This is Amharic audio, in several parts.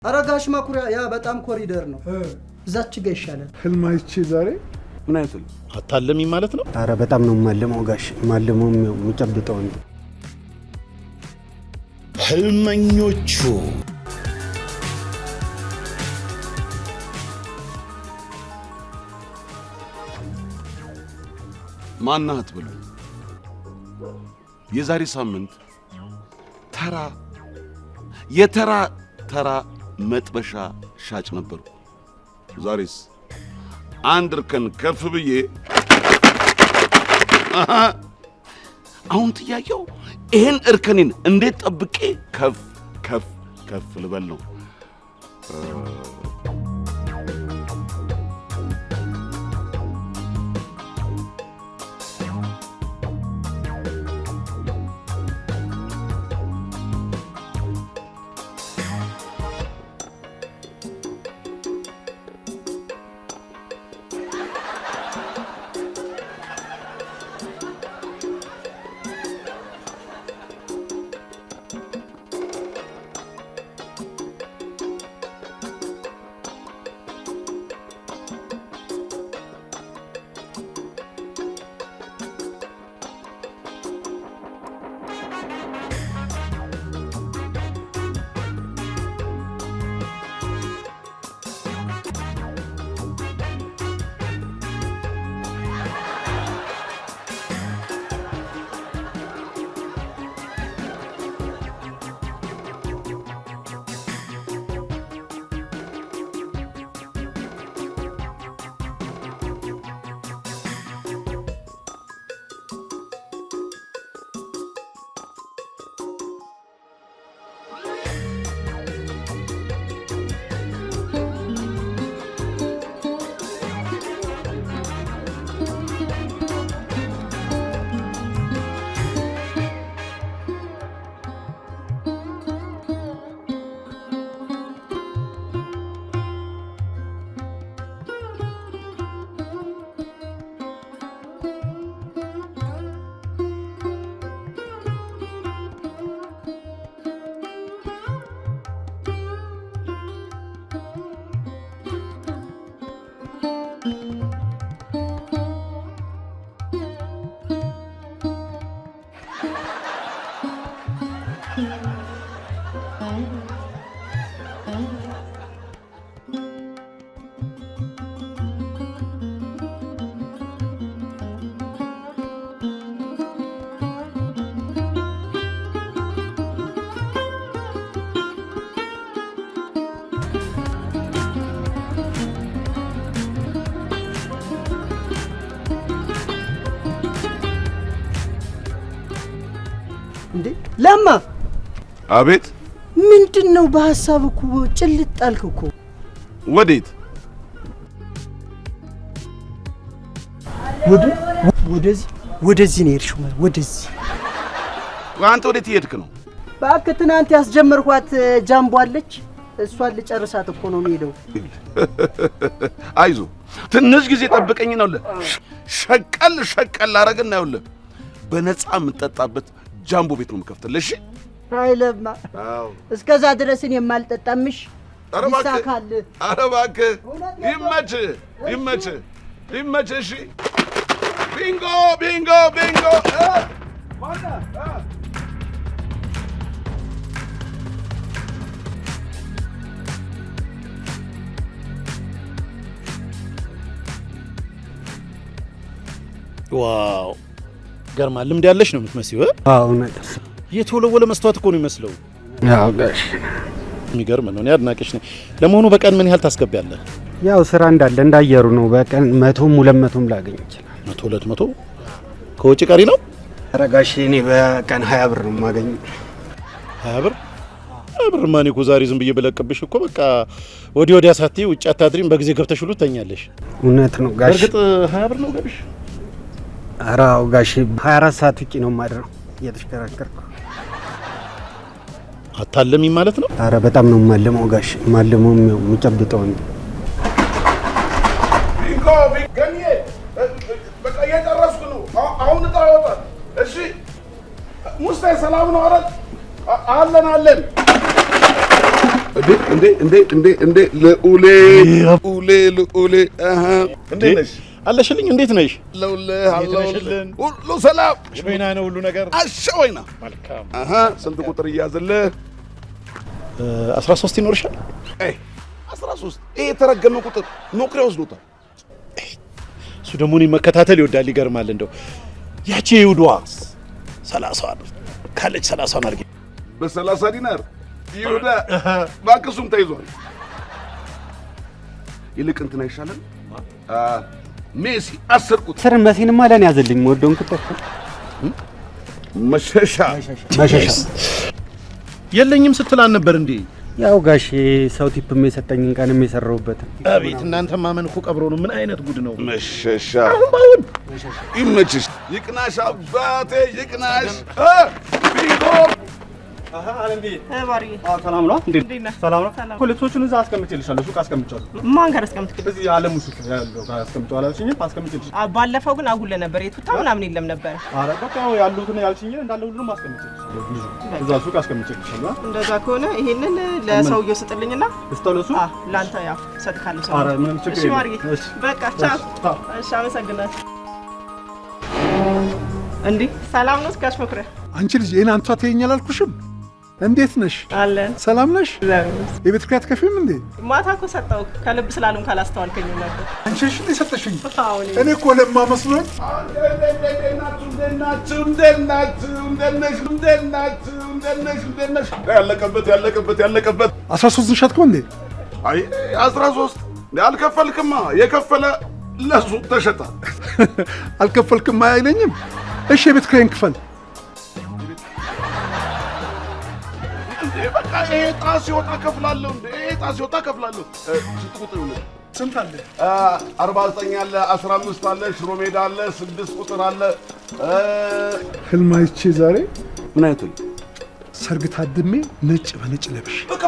አረጋሽ ማኩሪያ ያ በጣም ኮሪደር ነው እዛች ጋር ይሻላል ህልማይቼ ዛሬ ምን አይተል አታለሚ ማለት ነው አረ በጣም ነው ማለመው ጋሽ ማለመው የሚጨብጠው ህልመኞቹ ማናት ብሉ የዛሬ ሳምንት ተራ መጥበሻ ሻጭ ነበሩ ዛሬስ አንድ እርከን ከፍ ብዬ አሁን ጥያቄው ይሄን እርከኔን እንዴት ጠብቄ ከፍ ልበል ነው እንዴ ለማ አቤት ምንድነው በሐሳብ እኮ ጭልጥ ጣልክ እኮ ወዴት ወደዚህ ነው የሄድሽው ወደዚህ አንተ ወዴት እየሄድክ ነው ባክህ ትናንት ያስጀመርኳት ጃምቦ አለች እሷን ልጨርሳት እኮ ነው የምሄደው አይዞ ትንሽ ጊዜ ጠብቀኝ ነው ሸቀል አረግና ይኸውልህ በነፃ የምጠጣበት ጃምቦ ቤት ነው የምከፍትልህ እሺ አይለማ እስከዛ ድረስ እኔ የማልጠጣምሽ ይሳካል ኧረ እባክህ ይመች እሺ ቢንጎ ዋው ገርማ ልምድ ያለሽ ነው የምትመስይው አዎ ነገር የተወለወለ መስተዋት እኮ ነው የሚመስለው ያው ጋሽ የሚገርም ነው አድናቂሽ ነኝ ለመሆኑ በቀን ምን ያህል ታስገቢያለህ ያው ስራ እንዳየሩ ነው በቀን 100 200 ላገኝ ይችላል 100 200 ከውጪ ቀሪ ነው አረጋሽ እኔ በቀን 20 ብር ነው የማገኘው 20 ብር ማን እኮ ዛሬ ዝም ብዬ በለቀብሽ እኮ በቃ ወዲያ ሳትይ ውጪ አታድሪም በጊዜ ገብተሽ ሁሉ ተኛለሽ እውነት ነው ጋሽ በርግጥ 20 ብር ነው ገብሽ አራው ጋሽ 24 ሰዓት ውጪ ነው ማድረው እየተሽከራከርኩ አታለሚ ማለት ነው አረ በጣም ነው ማለመው ጋሽ ማለመው የሚጨብጠው ገኘ በቃ እየጨረስኩ ነው አሁን ታወጣ እሺ ሙስታይ ሰላም ነው አረ አለን እንዴ ልዑሌ እንዴት ነሽ? አለሽልኝ? እንዴት ነሽ? ሁሉ ሰላም ሽሜና ነው ሁሉ ነገር አሸወይና። መልካም። ስንት ቁጥር እያዘልህ? 13 ይኖርሻል? 13 ይሄ የተረገመ ቁጥር ኖክሪያ ወስዶታል። እሱ ደግሞ እኔን መከታተል ይወዳል። ይገርማል። እንደው ያቺ ይሁዷ 30 ካለች 30 አድርጊ። በ30 ዲናር ይሁዳ ባክሱም ተይዟል። ይልቅ እንትን አይሻልም? ሜሲ 10 ቁጥር ስር መሲንማ ለኔ ያዘልኝ ወደውን ቁጥር መሸሻ የለኝም ስትል አልነበር እንዴ? ያው ጋሼ ሰው ቲፕም የሰጠኝን ቀንም የሰራሁበት። አቤት እናንተ ማመን እኮ ቀብሮ ነው። ምን አይነት ጉድ ነው? መሸሻ አሁን ይመችሽ። ይቅናሽ አባቴ ይቅናሽ። ቢጎ አለምቢ ባሪ ሰላም ነው እንዴ? ሰላም ነው። ሰላም። ኮሌክቶቹን እዛ አስቀምጬልሻለሁ። ሱቅ አስቀምጫለሁ። ማን ጋር አስቀምጥክ? እዚህ አለሙ ሱቅ ያለው ጋር አስቀምጫለሁ አልሽኝ? አስቀምጬልሻለሁ። ባለፈው ግን አጉለ ነበር። የቱታ ምናምን የለም ነበር። አረ በቃ ያሉትን ያልሽኝ እንዳለ ሁሉንም አስቀምጬልሻለሁ። እዛ ሱቅ አስቀምጬልሻለሁ። እንደዛ ከሆነ ይሄንን ለሰውየው ስጥልኝና እስተውለሱ ላንተ ያው ሰጥካለሁ። ሰው አረ ምንም ችግር የለም። እሺ በቃ ቻው። እሺ አመሰግናለሁ። እንዴ ሰላም ነው ጋሽ መኩሪያ? አንቺ ልጅ ይሄን አንቷ ተይኛል አልኩሽም? እንዴት ነሽ? አለን። ሰላም ነሽ? የቤት ኪራይ አትከፍይም እንዴ? ማታ እኮ ሰጠው ከልብ ስላሉን ካላስተዋልከኝ ነበር። አንቺ እሺ ሰጠሽኝ? አሁን እኔ እኮ ለማ መስሎኝ። ያለቀበት 13 ሸጥከው እንዴ? አይ 13 አልከፈልክማ። የከፈለ ለሱ ተሸጣ። አልከፈልክማ አይለኝም። እሺ የቤት ኪራይን ክፈል። በቃ ይሄ ዕጣ ሲወጣ እከፍላለሁ። ይሄ ዕጣ ሲወጣ እከፍላለሁ። ስንት ቁጥር ይሆናል? ስንት አለ? 49 አለ፣ 15 አለ፣ ሽሮ ሜዳ አለ፣ 6 ቁጥር አለ። ህልም አይቼ ዛሬ ምን አይነት ሰርግ ታድሜ ነጭ በነጭ ለብሽ። በቃ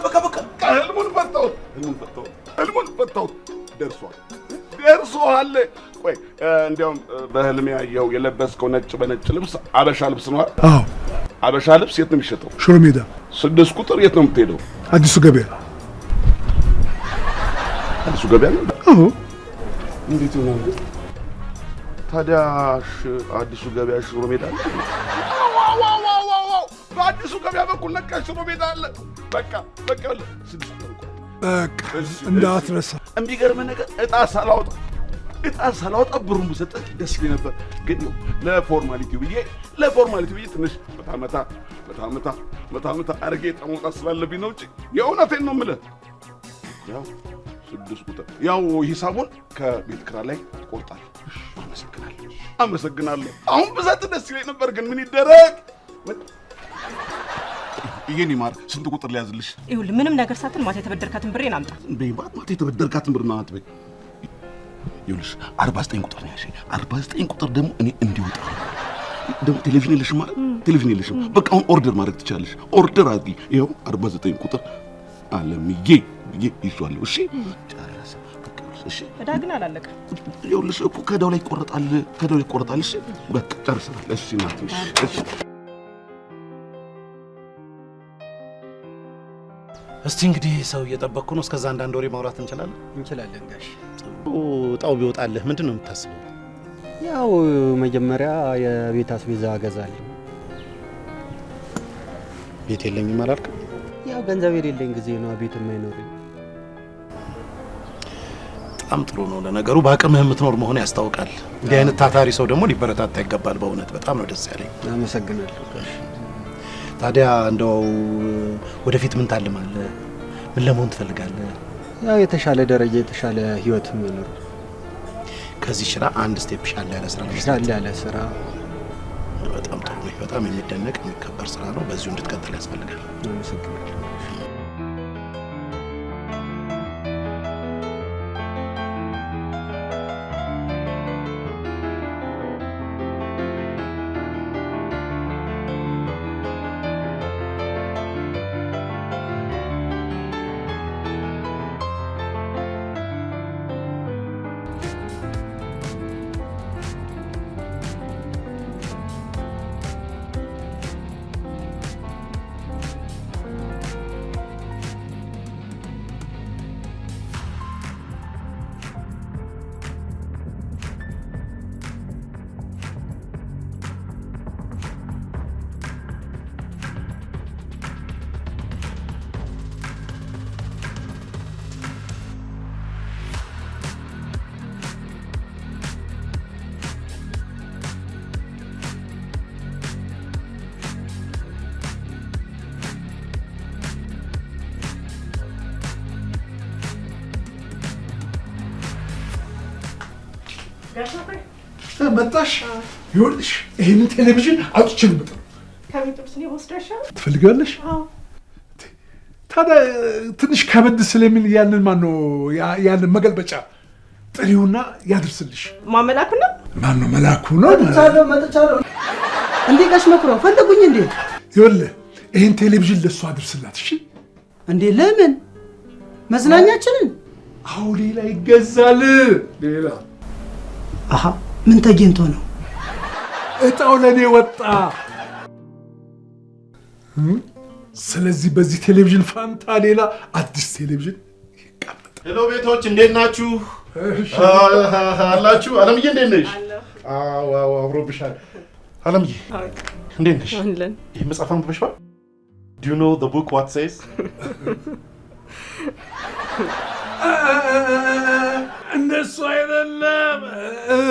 ህልሙን ፈታሁት። ደርሷል። ቆይ እንዲያውም በህልሜ ያየኸው የለበስከው ነጭ በነጭ ልብስ አበሻ ልብስ ነው አይደል? አዎ። አበሻ ልብስ የት ነው የሚሸጠው? ሽሮ ሜዳ 6 ቁጥር የት ነው የምትሄደው? አዲሱ ገበያ። አዲሱ ገበያ ነው? አዎ። እንዴት ነው ታዲያ? አዲሱ ገበያ ሽሮ ሜዳ አለ? በአዲሱ ገበያ በኩል ነካ ሽሮ ሜዳ አለ። በቃ 6 ቁጥር እኮ በቃ እንዳትረሳ። የሚገርምህ ነገር ዕጣ ሳላወጣ ብሩን ብሰጥህ ደስ ይለኝ ነበር፣ ግን ለፎርማሊቲ ብዬ ትንሽ መታ አድርጌ ዕጣ መውጣት ስላለብኝ ነው እንጂ የእውነቴን ነው የምልህ። ያው 6 ቁጥር ያው ሂሳቡን ከቤት ኪራይ ላይ ይቆርጣል። አመሰግናለሁ። አሁን ብሰጥህ ደስ ይለኝ ነበር፣ ግን ምን ይደረግ። ይሄን ይማር። ስንት ቁጥር ሊያዝልሽ? ይኸውልህ ምንም ነገር ሳትል ማታ የተበደርካትን ብሬን አምጣ። ማታ የተበደርካትን ብር ነው አትበይ። ይኸውልሽ 49 ቁጥር ነው ያልሽኝ። 49 ቁጥር ደግሞ እኔ እንዲወጣ ደግሞ ቴሌቪዥን የለሽም ማለት ቴሌቪዥን የለሽም። በቃ አሁን ኦርደር ማድረግ ትችላለሽ። ኦርደር አድርጊ። ይኸው 49 ቁጥር አለምዬ ብዬ ይዟለሁ። እሺ ጨረሰ። እሺ ዕዳ ግን አላለቀም። ይኸውልሽ እኮ ከዕዳው ላይ ይቆረጣል። እሺ በቃ ጨርሰናል። እሺ ናት። እሺ እስቲ እንግዲህ ሰው እየጠበቅኩ ነው። እስከዛ አንዳንድ ወሬ ማውራት እንችላለን ጋሽ። ዕጣው ቢወጣልህ ምንድን ነው የምታስበው? ያው መጀመሪያ የቤት አስቤዛ እገዛለሁ። ቤት የለኝም አላልክም? ያው ገንዘብ የሌለኝ ጊዜ ነው ቤት የማይኖረኝ። በጣም ጥሩ ነው። ለነገሩ በአቅምህ የምትኖር መሆን ያስታውቃል። እንዲህ አይነት ታታሪ ሰው ደግሞ ሊበረታታ ይገባል። በእውነት በጣም ነው ደስ ያለኝ። አመሰግናለሁ ጋሽ። ታዲያ እንደው ወደፊት ምን ታልማለህ? ምን ለመሆን ትፈልጋለህ? ያው የተሻለ ደረጃ የተሻለ ህይወት መኖር። ከዚህ ስራ አንድ ስቴፕ ሻል ያለ ስራ ነው። ሻል ያለ ስራ በጣም ጥሩ ነው። በጣም የሚደነቅ የሚከበር ስራ ነው። በዚሁ እንድትቀጥል ያስፈልጋል። አመሰግናለሁ። መጣሽ? ይኸውልሽ ይሄንን ቴሌቪዥን አውጥቼ ነው የምጥለው። ከቤትስ ነው ወስደሻል? ትፈልጊዋለሽ? አዎ። ታዲያ ትንሽ ከበድ ስለሚል ያንን መገልበጫ ጥሪውና ያድርስልሽ። ማመላኩ ነው? ማነው መላኩ ነው? መጥቻለሁ። እንዴ ጋሽ መኩሪያው ፈለጉኝ እንዴ? ይኸውልህ ይሄን ቴሌቪዥን ለሷ አድርስላት። እሺ እንዴ ለምን? መዝናኛችንን? አዎ ሌላ ይገዛል። ሌላ አሃ ምን ተገኝቶ ነው? እጣው ለኔ ወጣ። ስለዚህ በዚህ ቴሌቪዥን ፋንታ ሌላ አዲስ ቴሌቪዥን ይቀመጣል። ሄሎ ቤቶች እንዴት ናችሁ? አላችሁ? አለምዬ እንዴት ነሽ? አዎ አብሮብሻል። አለምዬ እንዴት ነሽ? ይሄ መጽሐፍ አንብበሽዋል? Do you know the book what says? እንደሱ አይደለም።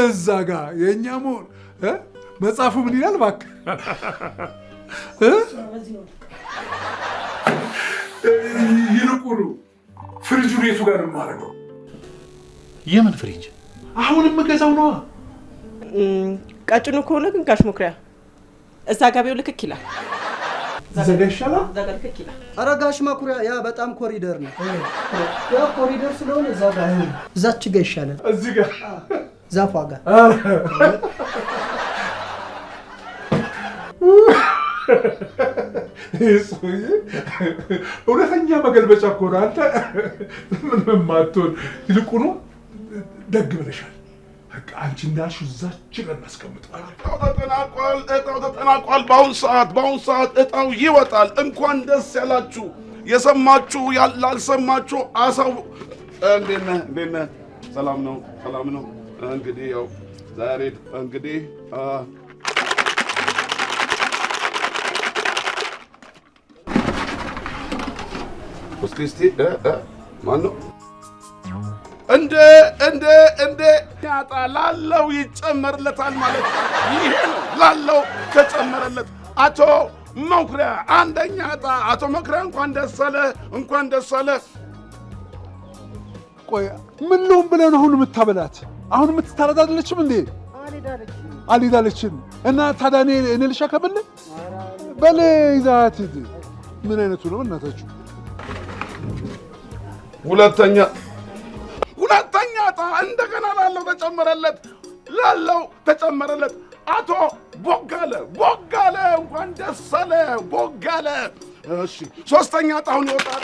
እዛ ጋር የእኛ መሆን መጽሐፉ ምን ይላል እባክህ? ይልቁኑ ፍሪጁን የቱ ጋር ነው የማደርገው? የምን ፍሪጅ? አሁን የምገዛው ነዋ። ቀጭኑ ከሆነ ግን ጋሽ መኩሪያ እዛ ጋቢው ልክክ ይላል። ዘጋ ይሻላል። እዛ ጋር ልክክ ይላል። ኧረ ጋሽ መኩሪያ ያ በጣም ኮሪደር ነው። ያ ኮሪደር ስለሆነ እዛ ጋር አይሆንም። እዛች ጋር ይሻላል። እዚህ ጋር ዛፏ ጋር እውነተኛ መገልበጫ እኮ ነው። አንተ ምን ማትሆን ይልቁኑ ደግ ብለሻል። በቃ አንቺ እንዳልሽው እዛች ጋር እናስቀምጠዋለን። እጣው ተጠናቋል። በአሁን ሰዓት እጣው ይወጣል። እንኳን ደስ ያላችሁ። የሰማችሁ ያልሰማችሁ አሳው። እንዴት ነህ? ሰላም ነው። እንግዲህ ያው ዛሬ እንግዲህ እስቲ ማነው እንደ ያጣ ላለው ይጨመርለታል ማለት ይሄ ነው። ላለው ተጨመረለት። አቶ መኩሪያ አንደኛ ዕጣ። አቶ መኩሪያ እንኳን ደስ አለ። ቆይ ምን ነው ብለህ ነው አሁን የምታበላት? አሁን የምትታረድ አይደለችም እንዴ? አልሄዳለችም። እና ታዲያ እኔ ልሸከምልህ? በል ይዛት ሂድ። ምን አይነቱ ነው እናታችሁ? ሁለተኛ ዕጣ እንደገና ላለው ተጨመረለት። አቶ ቦጋለ እንኳን ደስ አለ ቦጋለ። እሺ ሶስተኛ ዕጣ አሁን ይወጣል።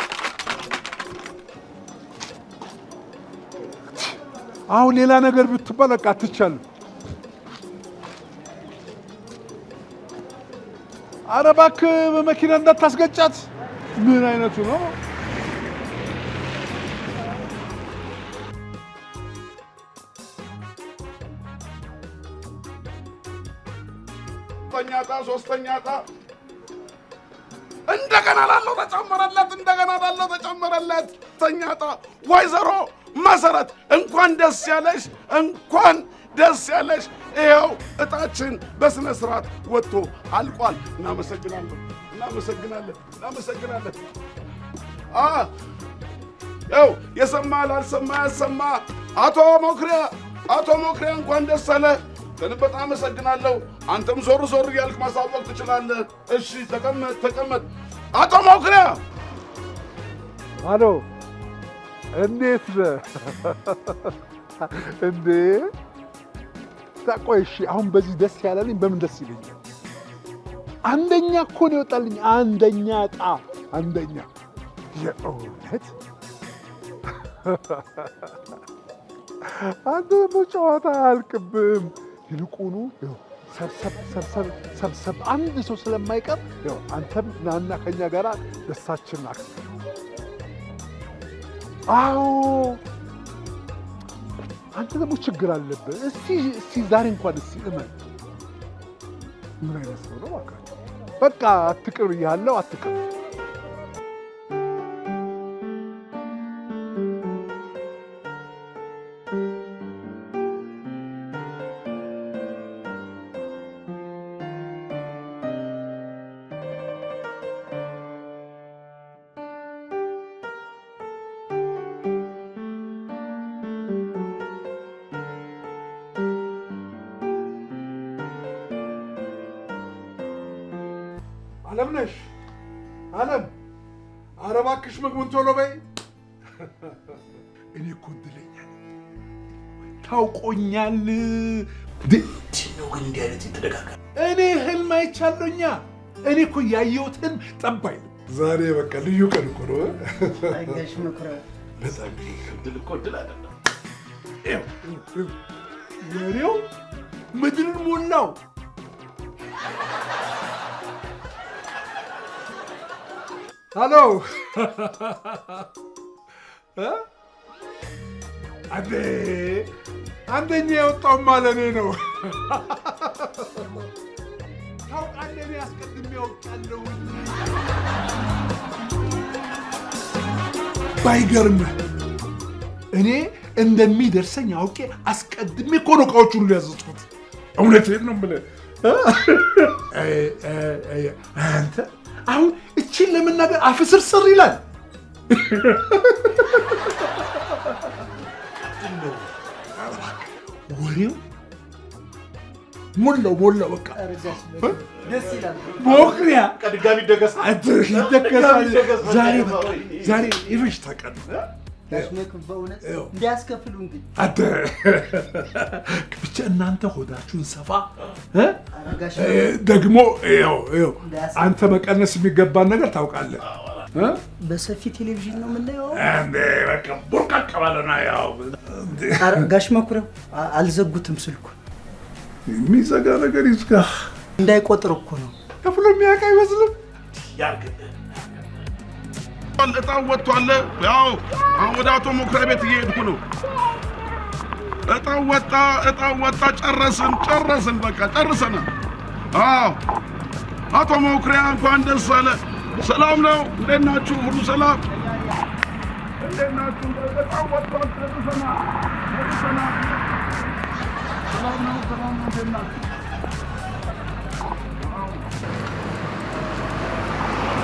አሁን ሌላ ነገር ብትባል በቃ አትቻልም። ኧረ እባክህ በመኪና እንዳታስገጫት። ምን አይነቱ ነው? ሶስተኛ ዕጣ እንደገና ላለው ተጨመረለት። ሶስተኛ ዕጣ ወይዘሮ መሰረት እንኳን ደስ ያለሽ። ይኸው ዕጣችን በስነ ስርዓት ወጥቶ አልቋል። እናመሰግናለን። ያው የሰማ ላልሰማ ያሰማ። አቶ መኩሪያ እንኳን ደስ አለ። በጣም አመሰግናለሁ። አንተም ዞር እያልክ ማሳወቅ ትችላለህ። እሺ ተቀመጥ። አቶ መኩሪያ አሎ፣ እንዴት ነህ? እንዴ ቆይ እሺ፣ አሁን በዚህ ደስ ያላለኝ በምን ደስ ይለኛል? አንደኛ እኮ ነው ይወጣልኝ። አንደኛ ዕጣ የእውነት አንተ ደግሞ ጨዋታ አያልቅብም። ይልቁኑ ሰብሰብ አንድ ሰው ስለማይቀር አንተም ናና ከኛ ጋር ደስታችን ናት። አዎ አንተ ደግሞ ችግር አለብህ። እስቲ ዛሬ እንኳን እመን። ምን አይነት ሰው ነው? በቃ አትቅር ብያለሁ፣ አትቅር። ዓለም ነሽ ዓለም ኧረ እባክሽ ምግቡን ቶሎ በይ እኔ እኮ እድለኛ ታውቆኛል ነው ግን እንዲህ አይነት ይተደጋጋል እኔ ህልም አይቻለሁኛ እኔ እኮ ያየሁትን ጠባይ ዛሬ በቃ ልዩ ቀን እኮ ነው ጋሽ መኩሪያ በጣም ድል እኮ ድል አይደለም ወሬው ምድርን ሞላው ሄሎ አንደኛ የወጣው ማለኔ ነው ታውቃለህ እኔ አስቀድሜ ያውቃለሁ ባይገርምህ እኔ እንደሚደርሰኝ አውቄ አስቀድሜ እኮ ነው እቃዎቹን ሁሉ ያዘዝኩት እውነቴን ነው የምልህ አንተ አሁን እቺን ለመናገር አፍስርስር ይላል ወሬው ሞላው በቃ ደስ ይላል ሞክሪያ ከድጋሚ ይደገሳል ዛሬ የበሽታ ቀን ጋሽ መኩሪያ በእውነት እንዲያስከፍሉ እንግዲህ ብቻ እናንተ ሆዳችሁን ሰፋ ደግሞ ይኸው አንተ መቀነስ የሚገባን ነገር ታውቃለህ በሰፊ ቴሌቪዥን ነው የምናየው እንዴ በቃ ቡርቃቅ ባለና ያው ጋሽ መኩሪያ አልዘጉትም ስልኩ የሚዘጋ ነገር ይዝጋ እንዳይቆጥር እኮ ነው ከፍሎ የሚያውቅ አይመስልም እጣው ወጥቷል ያው አሁን ወደ አቶ መኩሪያ ቤት እየሄድኩ ነው እጣው ወጣ ጨረስን በቃ ጨርሰናል አዎ አቶ መኩሪያ እንኳን ደስ አለ ሰላም ነው እንዴት ናችሁ ሁሉ ሰላም እንዴት ናችሁ እጣው ወጥቷል ጨርሰናል ሰላም ነው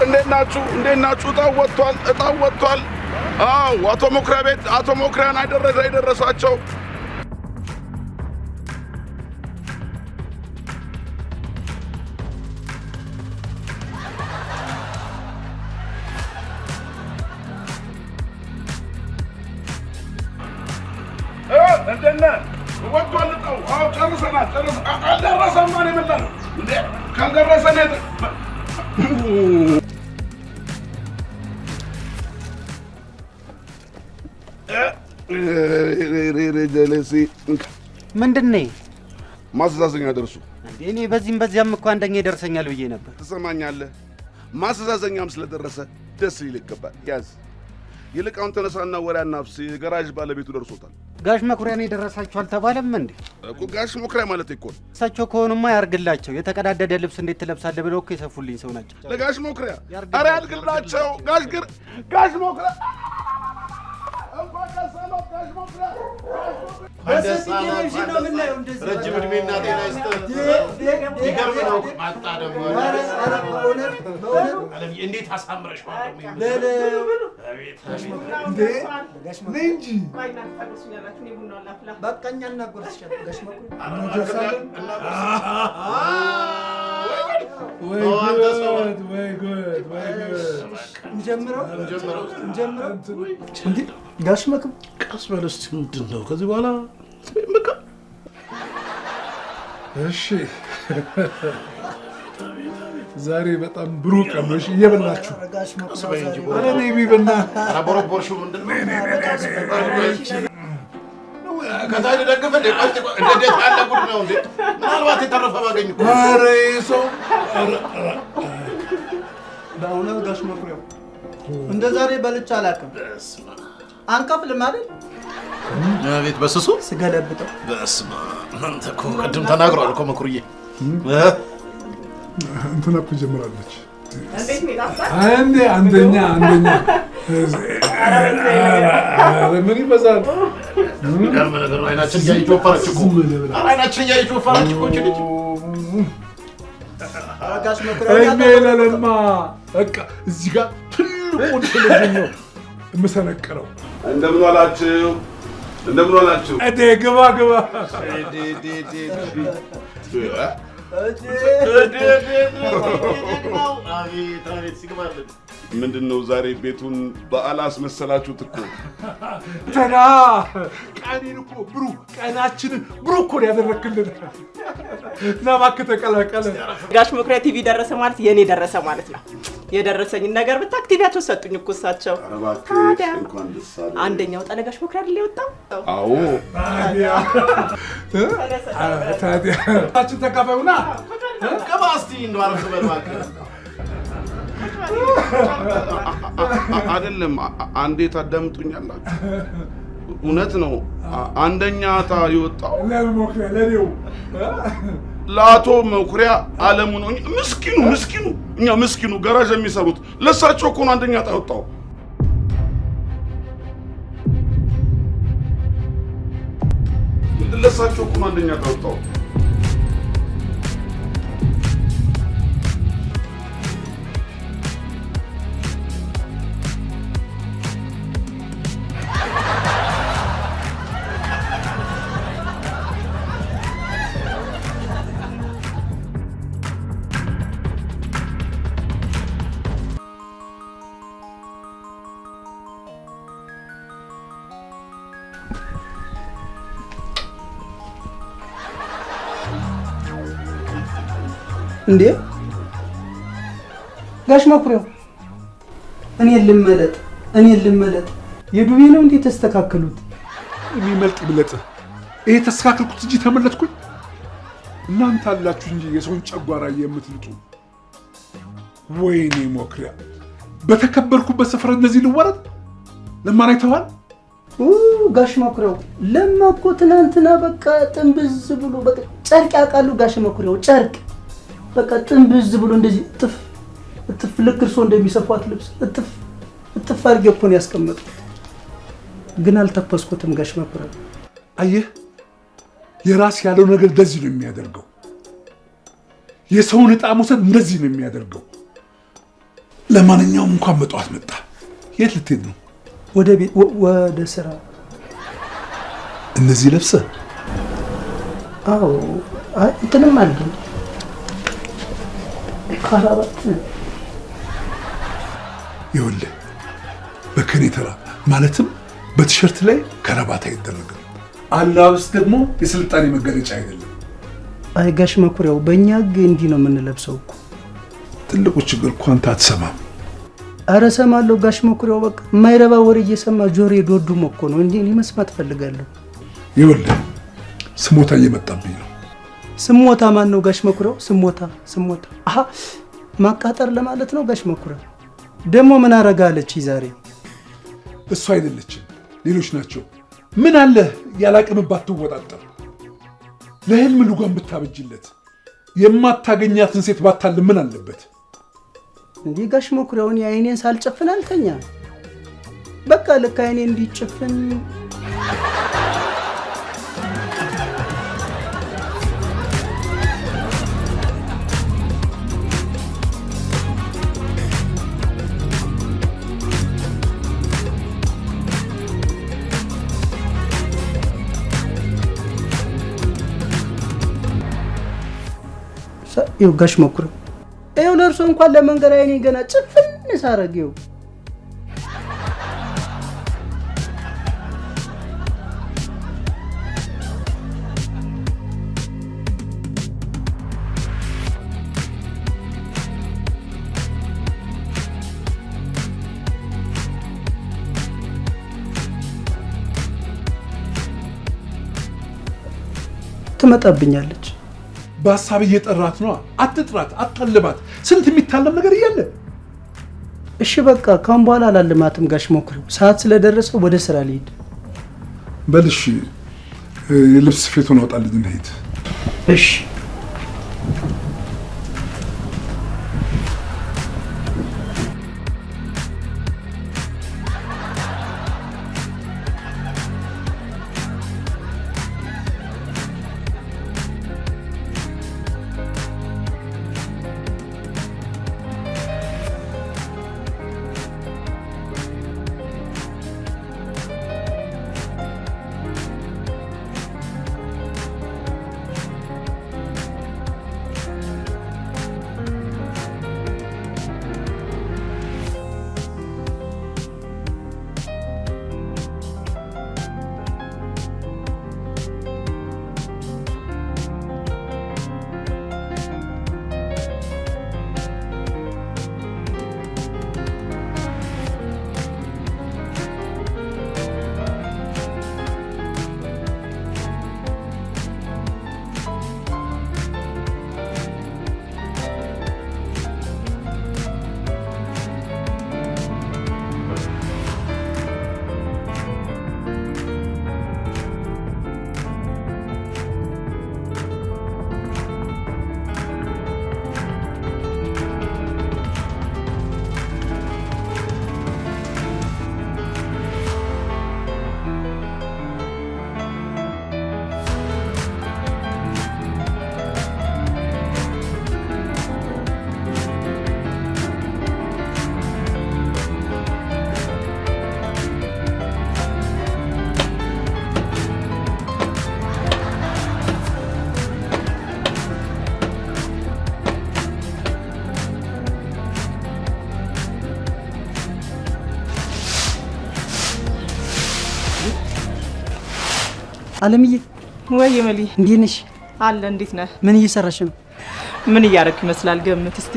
እንዴት ናችሁ እንዴት ናችሁ እጣው ወጥቷል አዎ አቶ መኩሪያ ቤት አቶ መኩሪያን አይደረሳቸው እንደነ ወጥቷል እጣው አዎ ጨርሰናል አልደረሰም ማን ይመጣል እንዴ ካልደረሰ ነው ምንድን ነው ማስተዛዘኛ ደርሱ እኔ በዚያም እኮ አንደኛ ይደርሰኛል ብዬ ነበር ትሰማኛለህ ማስተዛዘኛም ስለደረሰ ደስ ይል ይገባል ያዝ ይልቃውን ተነሳና ወሬ አናፍስ ገራጅ ባለቤቱ ደርሶታል ጋሽ መኩሪያ ነው የደረሳቸው አልተባለም እንዴ እኮ ጋሽ መኩሪያ ማለት እኮ እሳቸው ከሆኑማ ያርግላቸው የተቀዳደደ ልብስ እንዴት ትለብሳለህ ብለው እኮ የሰፉልኝ ሰው ናቸው ለጋሽ መኩሪያ ኧረ ያርግላቸው ጋሽ መኩሪያ እንኳን ደስ አለው ጋሽ መኩሪያ በሰፊ ቴሌቪዥን ነው የምናየው እንደዚህ ረጅም እድሜና ጤና ይስጥህ ይገርም ነው ማጣ ደግሞ አለምዬ እንዴት አሳምረሽ ማለት እንጂ በቃ እኛ እናጎርስሻለን ጋሽ መኩሪያ ወይ ጉድ እንጀምረው እንዴ ጋሽ መኩሪያ ቀስ በል እስኪ ምንድን ነው ከዚህ በኋላ በቃ እሺ ዛሬ በጣም ብሩህ ቀን ነው እየበላችሁ ጋሽ መኩሪያ ኧረ ነይ ቢበና ቦረቦርሽው ምንድን ነው ከታች ደግፈህ እንዴት ያለ ጉድ ነው እንዴ ምናልባት የተረፈ ባገኝ እኮ ኧረ ሰው በእውነት ጋሽ መኩሪያ እንደ ዛሬ በልቼ አላውቅም አንከፍልም አይደል ቤት በስሱ ስገለብጠው በስመ አብ አንተ እኮ ቅድም ተናግሯል እኮ መኩሪዬ እንትና እኮ ጀምራለች እንዴት ነው ይጣፍጣል አንዴ አንደኛ ምን ይበዛል ያልመ ነገር አይናችን እያየች ወፈረች እኮ አይናችን እያየች ወፈረች እኮ ልጅ ጋሽ መኩሪያ ለለማ በቃ እዚህ ጋር ትልቁ ቴሌቪዥን ነው የምሰነቅረው እንደምን ዋላችሁ ግባ ምንድነው ዛሬ ቤቱን በዓል አስመሰላችሁት እኮ? ተና ቀኔን እኮ ብሩህ ቀናችንን ብሩህ እኮ ያደረክልን። እና እባክህ ተቀላቀለ። ጋሽ መኩሪያ ቲቪ ደረሰ ማለት የኔ ደረሰ ማለት ነው። የደረሰኝን ነገር ብታክ ቲቪያቸው ሰጡኝ እኮ እሳቸው። ታዲያ አንደኛው ጠለ ጋሽ መኩሪያ አይደል የወጣው? አዎ ታዲያ ታችን ተካፋዩና ከማስቲ ነው አረፍ በልማከ አይደለም። አንዴ ታዳምጡኛላችሁ? እውነት ነው። አንደኛ ታ የወጣው ለመኩሪያ ለኔው ለአቶ መኩሪያ አለሙ ነው። ምስኪኑ እኛ ምስኪኑ ጋራዥ የሚሰሩት ለሳቸው እኮ ነው አንደኛ ታ የወጣው። ለሳቸው እኮ ነው አንደኛ ታ የወጣው። እንዴ ጋሽ መኩሪያው እኔ ልመለጥ የዱቤ ነው እንዴ ተስተካከሉት? የሚመልጥ ይብለጥ። ይሄ ተስተካከልኩት እንጂ ተመለጥኩኝ። እናንተ አላችሁ እንጂ የሰውን ጨጓራ የምትልጡ። ወይኔ መኩሪያ በተከበርኩበት ስፍራ እንደዚህ ልወረድ ለማን አይተዋል? ጋሽ መኩሪያው ለማ እኮ ትናንትና በቃ ጥንብዝ ብሎ በቃ ጨርቅ ያውቃሉ ጋሽ መኩሪያው ጨርቅ በቃ ጥንብዝ ብሎ እንደዚህ እጥፍ ልክ እርሶ እንደሚሰፋት ልብስ እጥፍ አድርጌ እኮ ነው ያስቀመጥኩት። ግን አልተፈስኩትም ጋሽ መኩሪያው። አየህ የራስ ያለው ነገር እንደዚህ ነው የሚያደርገው። የሰውን ዕጣ መውሰድ እንደዚህ ነው የሚያደርገው። ለማንኛውም እንኳን በጠዋት መጣ። የት ልትሄድ ነው? ወደ ቤት ወደ ስራ። እነዚህ ለብሰህ? አዎ እንትንም አለኝ ካራባት። ይኸውልህ በከኔተራ ማለትም በቲሸርት ላይ ከረባት አይደረግም። አላብስ ደግሞ የስልጣኔ መገለጫ አይደለም። አይ ጋሽ መኩሪያው በእኛ ህግ እንዲህ ነው የምንለብሰው እኮ። ትልቁ ችግር እኮ አንተ አትሰማም። ኧረ እሰማለሁ ጋሽ መኩሪያው። በቃ የማይረባ ወሬ እየሰማ ጆሮዬ ዶዱሞ እኮ ነው። እንዴ እኔ መስማት ፈልጋለሁ። ይኸውልህ ስሞታ እየመጣብኝ ነው። ስሞታ ማን ነው ጋሽ መኩሪያው? ስሞታ አሃ ማቃጠር ለማለት ነው ጋሽ መኩሪያው። ደግሞ ምን አረጋለች ዛሬ? እሱ አይደለችም ሌሎች ናቸው። ምን አለ ያላቅምባት ትወጣጠር። ለህልም ልጓም ብታበጅለት የማታገኛትን ሴት ባታል ምን አለበት? እንዴ ጋሽ መኩሪያውን የአይኔን ሳልጨፍን አልተኛ። በቃ ልክ አይኔ እንዲጨፍን ይኸው ጋሽ መኩሪያው ይኸው ለእርሶ እንኳን ለመንገር አይኔ ገና ጭፍን ሳረገው። ትመጣብኛለች። በሀሳብ እየጠራት ነው። አትጥራት፣ አታልባት። ስንት የሚታለም ነገር እያለ። እሺ በቃ ካሁን በኋላ አላልማትም ጋሽ መኩሪያው። ሰዓት ስለደረሰ ወደ ስራ ልሂድ። በል እሺ፣ የልብስ ስፌቱን አውጣልኝ እንሂድ። እሺ አለምዬ ወይ መሊ እንዴት ነሽ? አለ እንዴት ነህ? ምን እየሰራሽ ነው? ምን እያደረክ ይመስላል? ገምት እስቲ።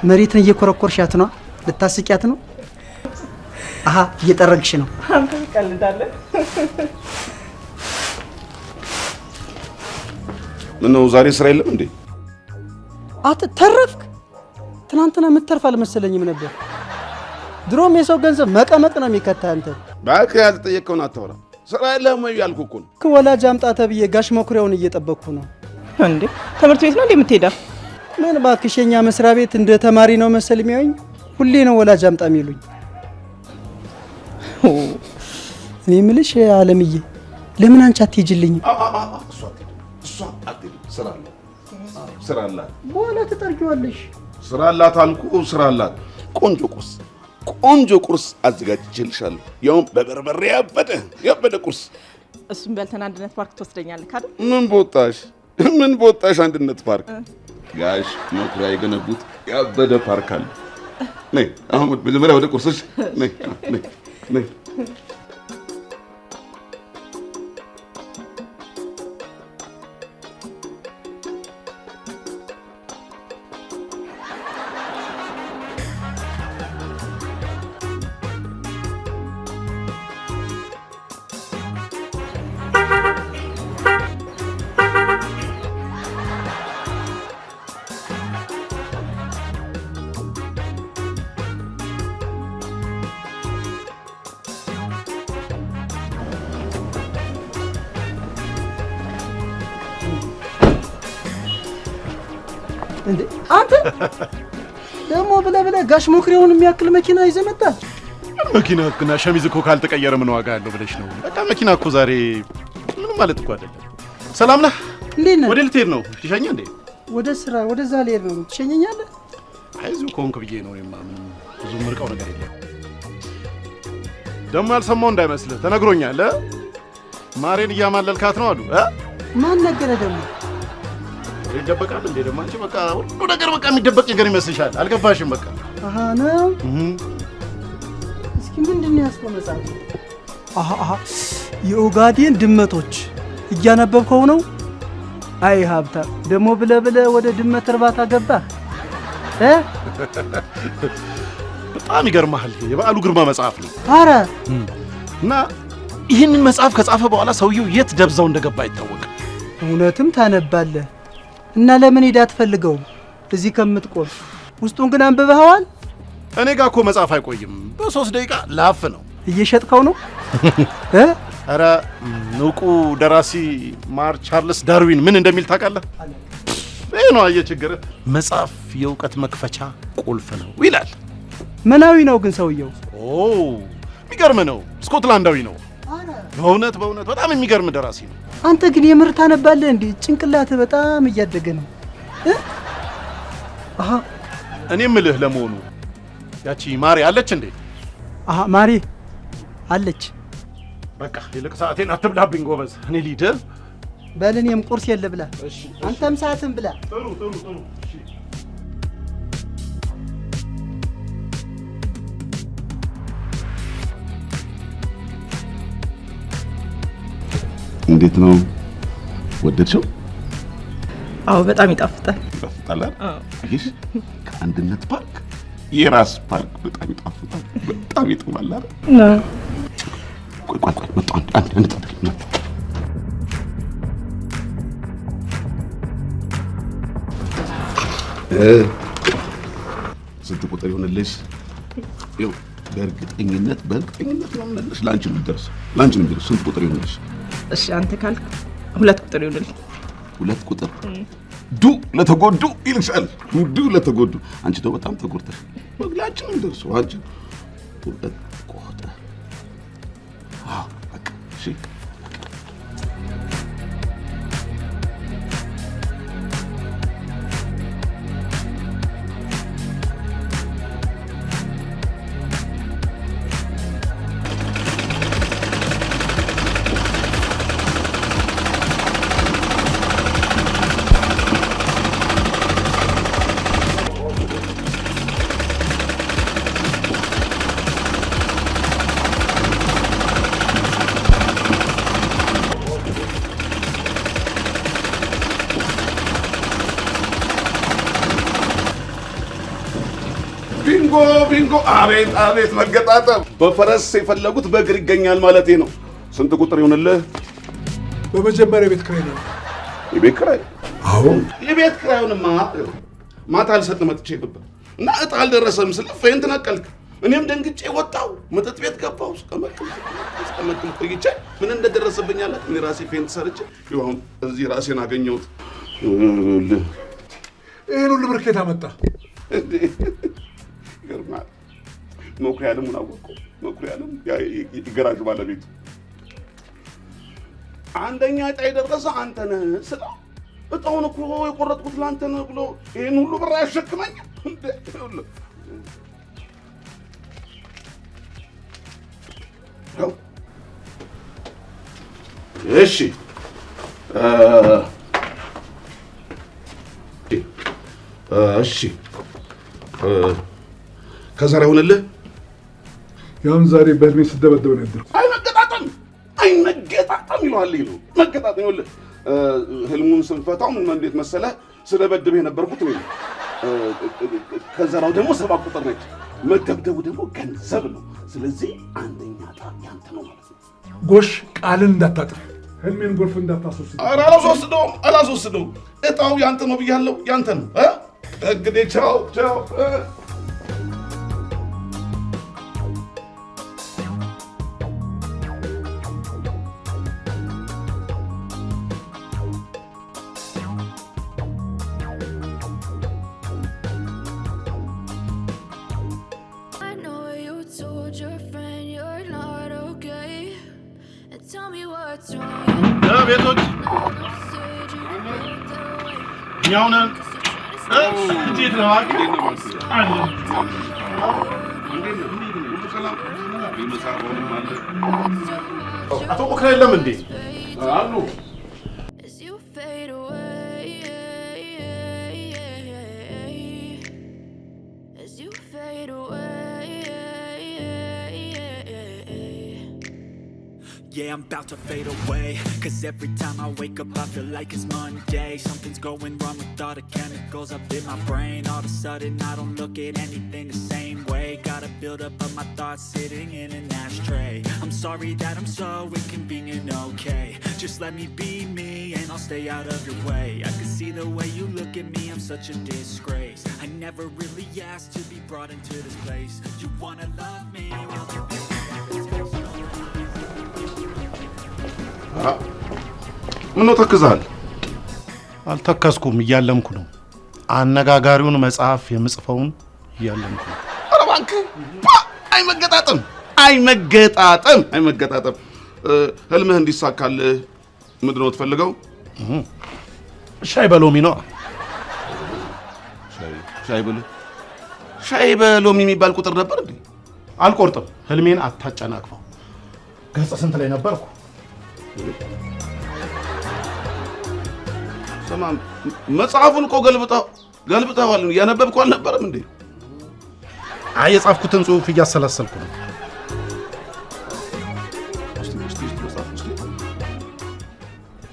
መሬትን እየኮረኮርሻት ነው? ልታስቂያት ነው? አሃ እየጠረግሽ ነው። አንተ ትቀልዳለህ። ምን ነው ዛሬ ስራ የለም እንዴ? ተረፍክ? ትናንትና የምትተርፍ አልመሰለኝም ነበር። ድሮም የሰው ገንዘብ መቀመቅ ነው የሚከታ አንተ። እባክህ ያልተጠየቅከውን አታወራ። ስራ የለህም ወይ ያልኩህ እኮ ነው። ወላጅ አምጣ ተብዬ ጋሽ መኩሪያውን እየጠበቅኩ ነው። እንዴ ትምህርት ቤት ነው እንዴ የምትሄደው? ምን እባክሽ የኛ መስሪያ ቤት እንደ ተማሪ ነው መሰል የሚያዩኝ። ሁሌ ነው ወላጅ አምጣ የሚሉኝ። እኔ የምልሽ አለምዬ ለምን አንቺ አትሄጂልኝም? እሷ አትሄድም። ስራ አላት። በኋላ ትጠርጊዋለሽ። ስራ አላት አልኩህ። ስራ አላት። ቆንጆ ቁርስ አዘጋጅቼልሻለሁ። ያውም በበርበሬ ያበደ ቁርስ። እሱም በልተን አንድነት ፓርክ ትወስደኛለህ አይደል? ምን በወጣሽ አንድነት ፓርክ? ጋሽ መኩሪያ የገነቡት ያበደ ፓርክ አለ። ነይ አሁን መጀመሪያ ወደ ቁርስሽ ነይ። አንተ ደግሞ ብለህ ጋሽ መኩሪያውን የሚያክል መኪና ይዘህ መጣ። መኪና እና ሸሚዝ እኮ ካልተቀየረ ምን ዋጋ አለው ብለሽ ነው? በቃ መኪና እኮ ዛሬ ምንም ማለት እኮ አይደለም። ሰላም ነህ? እንዴት ነህ? ወደ ልትሄድ ነው? ትሸኛ እንዴ? ወደ ስራ ወደዛ ልሄድ ነው። ትሸኘኛለህ? አይዞህ ከሆንክ ብዬ ነው። እኔማ ምንም ብዙ ምርቀው ነገር የለም። ደግሞ ያልሰማው እንዳይመስልህ ተነግሮኛል። ማሬን እያማለልካት ነው አሉ። ማን ነገረ ደግሞ? ይደበቃል እንዴ ደግሞ? አንቺ በቃ ሁሉ ነገር በቃ የሚደበቅ ነገር ይመስልሻል? አልገባሽም? በቃ አሃ ነው። እስኪ ምንድን ነው ያስከው መጽሐፍ? አሃ የኦጋዴን ድመቶች እያነበብከው ነው? አይ ሀብታ ደግሞ ብለህ ወደ ድመት እርባታ ገባ። በጣም ይገርምሃል። የበዓሉ ግርማ መጽሐፍ ነው። አረ እና ይህንን መጽሐፍ ከጻፈ በኋላ ሰውየው የት ደብዛው እንደገባ አይታወቅም። እውነትም ታነባለህ እና ለምን ሄዳ አትፈልገውም? እዚህ ከምትቆም ውስጡን ግን አንብበኸዋል? እኔ ጋር እኮ መጽሐፍ አይቆይም። በ3 ደቂቃ ላፍ ነው። እየሸጥከው ነው? ኧረ ንቁ ደራሲ ማር ቻርልስ ዳርዊን ምን እንደሚል ታውቃለህ? ይህ ነው አየህ ችግርህ። መጽሐፍ የእውቀት መክፈቻ ቁልፍ ነው ይላል። ምናዊ ነው ግን ሰውየው? የሚገርም ነው። ስኮትላንዳዊ ነው። በእውነት በጣም የሚገርም ደራሲ ነው። አንተ ግን የምር ታነባለህ እንዴ? ጭንቅላትህ በጣም እያደገ ነው። አሃ እኔ የምልህ ለመሆኑ ያቺ ማሪ አለች እንዴ? አሃ ማሪ አለች። በቃ ይልቅ ሰዓቴን አትብላብኝ ጎበዝ። እኔ ልሂድ። በል እኔም ቁርስ የለ ብላ፣ አንተም ሰዓትን ብላ። ጥሩ። እሺ እንዴት ነው? ወደድሽው? አዎ በጣም ይጣፍጣል። ይጣፍጣል። አይሽ ከአንድነት ፓርክ የራስ ፓርክ በጣም ይጣፍጣል። በጣም ይጥማል አይደል? ቆይ መጣ አንድ ተጠቅም ነው። ስንት ቁጥር ይሆንልሽ? ይኸው በእርግጠኝነት ነው የምልሽ። ላንቺ ነው የሚደርሰው። ስንት ቁጥር ይሆንልሽ? እሺ አንተ ካልክ 2 ቁጥር ይሆንልኝ። 2 ቁጥር ዱ ለተጎዱ ይልሻል። ዱ ለተጎዱ። አንቺ ደግሞ በጣም ተጎድተሽ ላንቺ ነው የሚደርሰው። አንቺ 2 ቁጥር በቃ እሺ። ቢንጎ ቢንጎ! አቤት አቤት መገጣጠም! በፈረስ የፈለጉት በእግር ይገኛል ማለቴ ነው። ስንት ቁጥር ይሆንልህ? በመጀመሪያ ቤት ኪራይ ነው። የቤት ኪራይ? አዎ የቤት ኪራዩንማ ማታ ልሰጥ መጥቼ ነበር እና እጣ አልደረሰም ስለ ፌንት ነቀልክ። እኔም ደንግጬ ወጣሁ። መጠጥ ቤት ገባሁ። እስከመቅም ቆይቼ ምን እንደደረሰብኝ አለ። እኔ ራሴ ፌንት ሰርቼ ይሁን እዚህ ራሴን አገኘሁት። ይሄን ሁሉ ብር ከየት አመጣ? ይገርማል። መኩሪያ ዓለሙን አወቀው። መኩሪያ ዓለሙ የገራዥ ባለቤቱ አንደኛ እጣ የደረሰ አንተ ነህ ስለው እጣውን እኮ የቆረጥኩት ለአንተ ነው ብሎ ይሄን ሁሉ ብር አያሸክመኝም እንዴ? እሺ እሺ ከዛሬ ሆነልህ። ያውን ዛሬ በእድሜ ስደበደብ ነው ያደርኩት። አይመገጣጠም ይለዋል። ይሄ ነው መገጣጠም። ይኸውልህ ህልሙን ስንፈታው ምን እንዴት መሰለህ ስደበድብ የነበርኩት ነው። ከዘራው ደግሞ 7 ቁጥር ነች። መደብደቡ ደግሞ ገንዘብ ነው። ስለዚህ አንደኛ ዕጣ ያንተ ነው ማለት ነው። ጎሽ ቃልን እንዳታጥፍ፣ ህልሜን ጎርፍ እንዳታስወስድ። ኧረ አላስወስደውም። ዕጣው ያንተ ነው ብያለሁ። ያንተ ነው እንግዲህ። ቻው ቻው። ቤቶች እኛውነን እንዴት ነው? አቶ ሞክራ የለም እንዴ? አሉ። Yeah, I'm about to fade away, cause every time I wake up I feel like it's Monday. Something's going wrong with all the chemicals up in my brain. All of a sudden I don't look at anything the same way. Gotta build up of my thoughts sitting in an ashtray. I'm sorry that I'm so inconvenient, okay. Just let me be me and I'll stay out of your way. I can see the way you look at me, I'm such a disgrace. I never really asked to be brought into this place. You wanna love me, well then ምነው ተክዛል? አልተከስኩም፣ እያለምኩ ነው። አነጋጋሪውን መጽሐፍ የምጽፈውን እያለምኩ ነው። ኧረ እባክህ አይመገጣጠም። ህልምህ እንዲሳካልህ ምንድን ነው የምትፈልገው? ሻይ በሎሚ ነው። ሻይ በሎሚ የሚባል ቁጥር ነበር እንዴ? አልቆርጥም። ህልሜን አታጨናቅፈው። ገጽ ስንት ላይ ነበርኩ? ሰማም መጽሐፉን እኮ ገልብጠዋል። ያነበብኩ አልነበረም እንዴ? አይ የጻፍኩትን ጽሑፍ እያሰላሰልኩ ነው።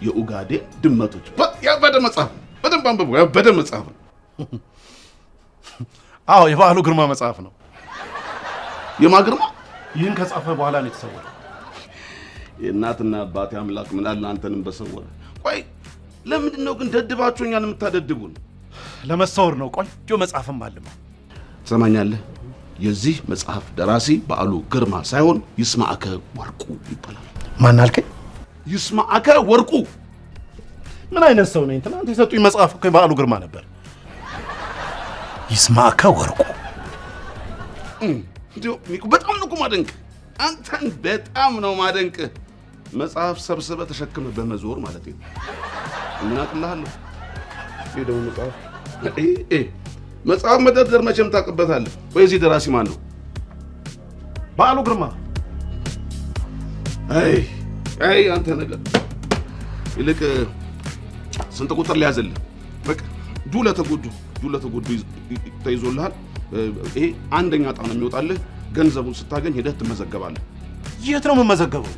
የኡጋዴን ድመቶች ያበደ መጽሐፍ፣ በደንብ አንብቡ። ያበደ መጽሐፍ ነው። አዎ የበዓሉ ግርማ መጽሐፍ ነው። የማ ግርማ? ይህን ከጻፈ በኋላ ነው የተሰወረው። የእናትና አባቴ አምላክ ምን አለ አንተንም በሰወረ። ቆይ ለምንድን ነው ግን ደድባችሁኛል የምታደድቡን? ለመሰወር ነው። ቆንጆ መጽሐፍም አለማ። ትሰማኛለህ? የዚህ መጽሐፍ ደራሲ በዓሉ ግርማ ሳይሆን ይስማዕከ ወርቁ ይባላል። ማን አልከኝ? ይስማዕከ ወርቁ። ምን አይነት ሰው ነኝ? ትናንት የሰጡኝ መጽሐፍ እኮ የበዓሉ ግርማ ነበር። ይስማዕከ ወርቁ። በጣም ነው ማደንቅ። አንተን በጣም ነው ማደንቅ። መጽሐፍ ሰብስበ ተሸክመ በመዞር ማለት ነው። ምን አቅልሃለሁ? ሄደው መጽሐፍ መደርደር መቼም ታውቅበታለህ። ወይ እዚህ ደራሲ ማን ነው? በዓሉ ግርማ። አይ አንተ ነገር ይልቅ ስንት ቁጥር ሊያዝልህ? በቃ ዱለተጎዱ ተይዞልሃል። ይሄ አንደኛ ዕጣ ነው የሚወጣልህ። ገንዘቡን ስታገኝ ሄደህ ትመዘገባለህ። የት ነው የምመዘገበው?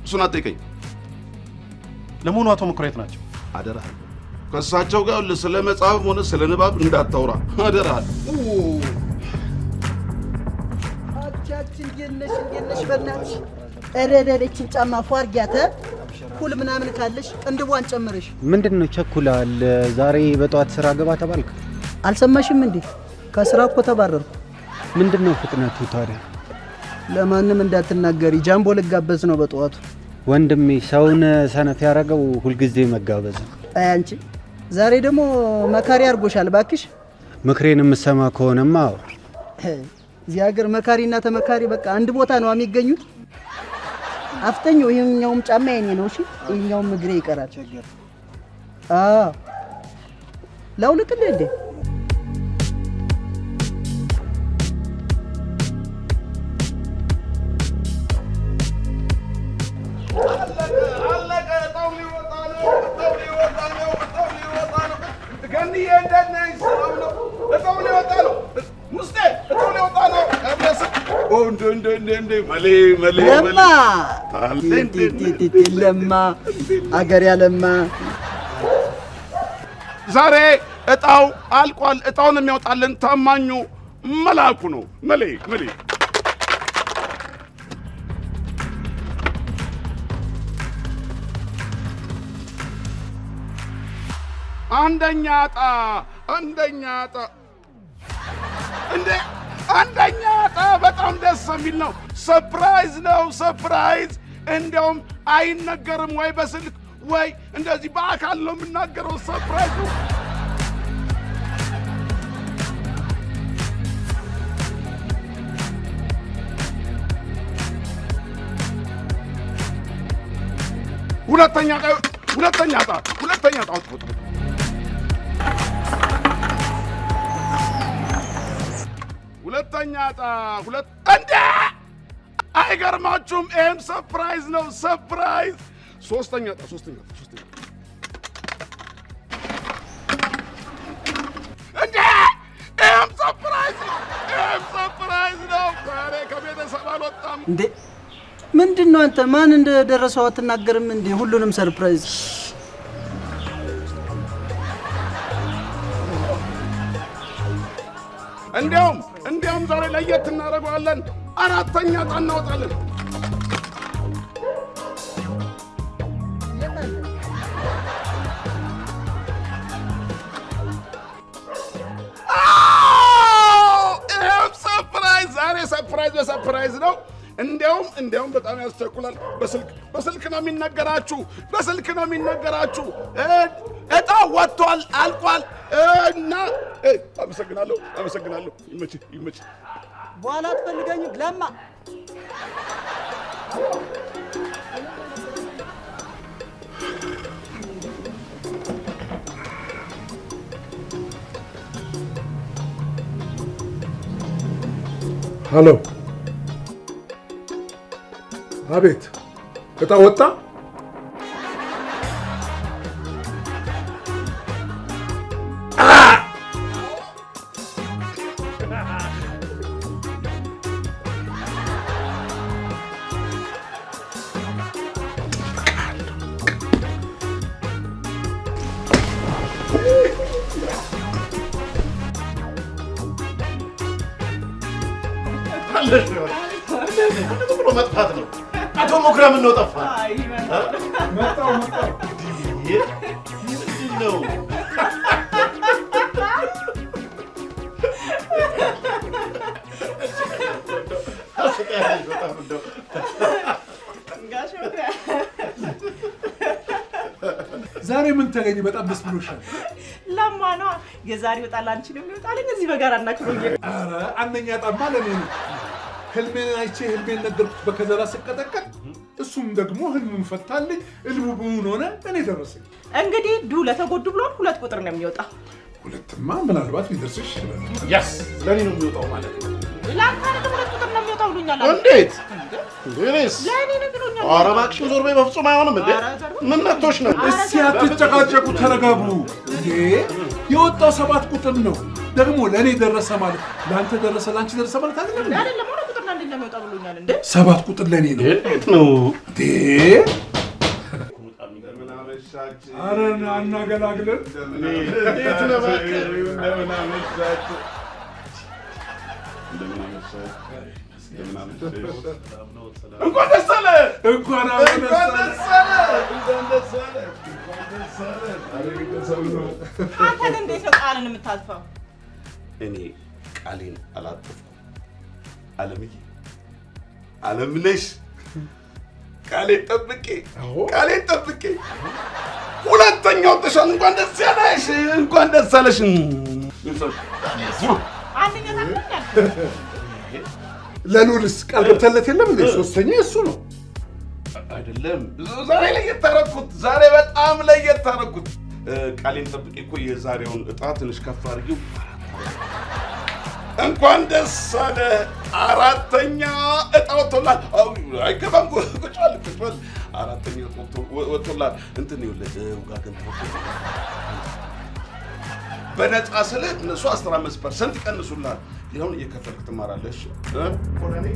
እሱን አትጠይቀኝ። ለመሆኑ አቶ መኩሪያት ናቸው? አደራህ ከእሳቸው ጋር ስለ መጽሐፍ ሆነ ስለ ንባብ እንዳታወራ አደራህ። አንቺ እንዴት ነሽ በእናትሽ? እረረረችን ጫማ ፏርጊያተ ኩል ምናምን ካለሽ ቅንድቧን ጨምረሽ። ምንድነው ቸኩላል? ዛሬ በጠዋት ስራ ገባ ተባልክ? አልሰማሽም እንዴ? ከስራ እኮ ተባረርኩ። ምንድነው ፍጥነቱ ታዲያ? ለማንም እንዳትናገሪ ጃምቦ ልጋበዝ ነው በጠዋቱ። ወንድሜ ሰውን ሰነፍ ያደረገው ሁልጊዜ መጋበዝ ነው። አይ አንቺ ዛሬ ደግሞ መካሪ አድርጎሻል ባክሽ። ምክሬን የምሰማ ከሆነማ እዚህ ሀገር መካሪና ተመካሪ በቃ አንድ ቦታ ነው የሚገኙት። አፍተኛው ይሄኛውም ጫማ የኔ ነው። እሺ ይሄኛውም እግሬ ይቀራል። ላውልቅልህ እንዴ? ለማ አገር ያለማ ዛሬ እጣው አልቋል። እጣውን የሚያወጣልን ታማኙ መልአኩ ነው። መሌ አንደኛ እጣ እንዴ! አንደኛ እጣ በጣም ደስ የሚል ነው። ሰርፕራይዝ ነው። እንዲያውም አይነገርም ወይ በስልክ ወይ እንደዚህ በአካል ነው የምናገረው። ሰርፕራይዝ ነው። ሁለተኛ እጣ እንዴ! አይገርማችሁም? ይሄም ሰርፕራይዝ ነው። ሶስተኛ እጣ እንዴ! ይሄም ሰርፕራይዝ ነው። ዛሬ ከቤተሰብ አልወጣም እንዴ! ምንድን ነው አንተ? ማን እንደደረሰው አትናገርም እንዴ? ሁሉንም ሰርፕራይዝ እንዲያውም ዛሬ ለየት እናደርገዋለን። አራተኛ እጣ እናወጣለን። ይሄም ሰርፕራይዝ። ዛሬ ሰርፕራይዝ ነው። እንዲያውም በጣም ያስቸኩላል። በስልክ ነው የሚነገራችሁ። እጣ ወጥቷል፣ አልቋል እና አመሰግናለሁ። ይመች። በኋላ አትፈልገኝም ለማ። ሄሎ፣ አቤት። እጣ ወጣ? መጥፋት ነው። አቶ ሞክራ ምን ነው ጠፋ? መጣው ነው። ዛሬ ምን ተገኘ? በጣም ደስ ብሎሻል። ለማ ነው የዛሬው ዕጣ ላንቺ ነው የሚወጣልኝ። እዚህ በጋራ እናክብሮኝ። ኧረ አንደኛ ዕጣማ ለኔ ነው። ህልሜን አይቼ ህልሜን ነገርኩት በከዘራ ስቀጠቀጥ፣ እሱም ደግሞ ህልሙን ፈታልኝ። እልቡቡን ሆነ እኔ ደረሰኝ። እንግዲህ ዱ ለተጎዱ ብሎን 2 ቁጥር ነው የሚወጣ። ሁለትማ ምናልባት ሊደርስሽ ይችላል። ያስ ለኔ ነው የሚወጣው ማለት ነው። ለአንተ አይደለም 2 ቁጥር ነው የሚወጣው ብሎኛል። እንዴት? እኔስ ለኔ ነው ብሎኛል። ኧረ እባክሽ ዞር በይ። በፍጹም አይሆንም እንዴ! ምን ነቶሽ ነው? እስኪ አትጨቃጨቁ፣ ተረጋጉ። እንዴ የወጣው 7 ቁጥር ነው። ደግሞ ለኔ ደረሰ ማለት ለአንተ ደረሰ፣ ለአንቺ ደረሰ ማለት አይደለም። አይደለም 2 ቁጥር እንዴት ነው የሚወጣው ብሎኛል እንዴ? 7 ቁጥር ለኔ ነው። እንዴት ነው እንዴ? ኧረ አናገላግለን። እንዴት ነው እንኳን ደስ አለ እንኳን አንተ ግን እንዴት ነው ቃልን የምታልፈው? እኔ ቃሌን አላጠፍኩም። አለምነሽ ቃሌን ጠብቄ ሁለተኛው ተሻል። እንኳን ደስ ያለሽ፣ እንኳን ደስ አለሽ። አንደኛ ታውቃለህ። ለሉልስ ቃል ገብተለት የለም እንዴ? ሶስተኛ እሱ ነው አይደለም? ዛሬ ለየት ታረኩት። ዛሬ በጣም ለየት ታረኩት። ቃሌን ጠብቄ እኮ የዛሬውን እጣ ትንሽ ከፍ አድርጊው። እንኳን ደስ አለ። አራተኛ እጣ ወጥቶላል። አይገባም። ቁጭ በል። አራተኛ ወጥቶላል። እንትን ይኸውልህ ውጋገን በነፃ ስልህ እነሱ 15% ይቀንሱልሃል። ይኸውን እየከፈልክ ትማራለህ። ኮረኔ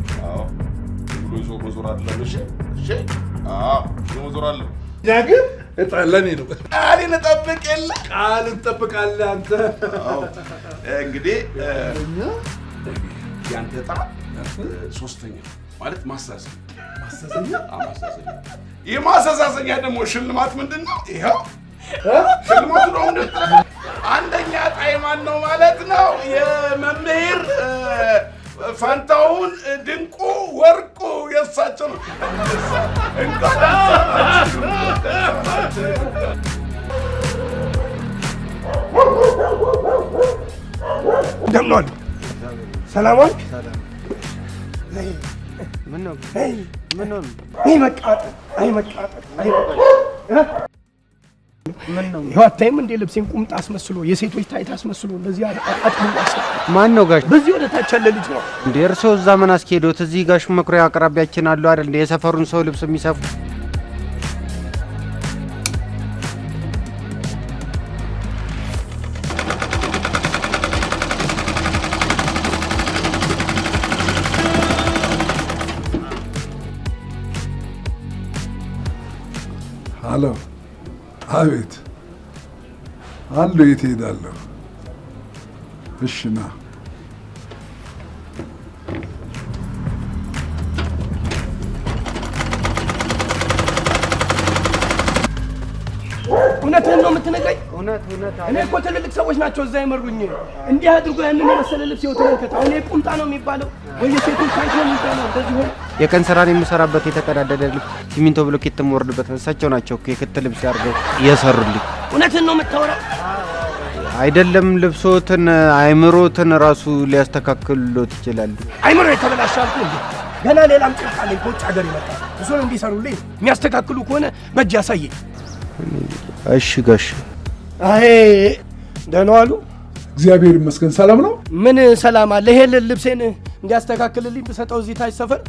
ብሎ ይዞ መዞር አይደለም። እሺ ይዞ መዞር አለ። ያ ግን እጣ ለኔ ነው። ቃሌን እጠብቅ የለ ቃል እንጠብቃለን። አንተ እንግዲህ ያንተ እጣ ሶስተኛ ማለት ማስተዛዘኛ። ይህ ማስተዛዘኛ ደግሞ ሽልማት ምንድን ነው? ይኸው ሽልማቱ ነው። አንደኛ እጣ የማን ነው ማለት ነው? የመምህር ፋንታሁን ድንቁ ወርቁ የእሳቸው ነው። እንደምን ዋሉ? ሰላም ዋልክ? ምን ነው? ምን ነው? ይኸው አታይም እንዴ ልብሴን ቁምጣ አስመስሎ የሴቶች ታይት አስመስሎ እንደዚህ አጥብቆ ማን ነው ጋሽ? በዚህ ወደ ታች ያለ ልጅ ነው እንዴ? እርስዎ እዛ ምን አስኬዶት? እዚህ ጋሽ መኩሪያ አቅራቢያችን አሉ አይደል? የሰፈሩን ሰው ልብስ የሚሰፉ አሎ። አቤት አሉ። የት እሄዳለሁ? እሺ ና። እውነትህን ነው የምትነግረኝ? እውነት እኔ እኮ ትልልቅ ሰዎች ናቸው እዛ የመሩኝ። እንዲህ አድርጎ ያንን የመሰለ ልብስ ይኸው ተመልከት። አሁን ይሄ ቁምጣ ነው የሚባለው ወይ የሴቶች ታይት ነው የሚባለው? እንደዚህ ሆነ። የቀን ስራን የምሰራበት የተቀዳደደ ልብስ ሲሚንቶ ብሎኬት የምወርድበት እሳቸው ናቸው እኮ የክት ልብስ አድርገው እየሰሩልኝ። እውነትህን ነው የምታወራው? አይደለም ልብሶትን አይምሮትን ራሱ ሊያስተካክሉት ይችላሉ። አይምሮ የተበላሸ አልኩ እንዴ? ገና ሌላም ጭንቅ አለኝ ከውጭ ሀገር ይመጣል። እሱን እንዲሰሩልኝ የሚያስተካክሉ ከሆነ በእጅ ያሳየኝ። እሺ ጋሽ። አይ ደህና ዋሉ? እግዚአብሔር ይመስገን። ሰላም ነው? ምን ሰላም አለ? ይሄ ልብሴን እንዲያስተካክልልኝ ብሰጠው እዚህ ታች ሰፈር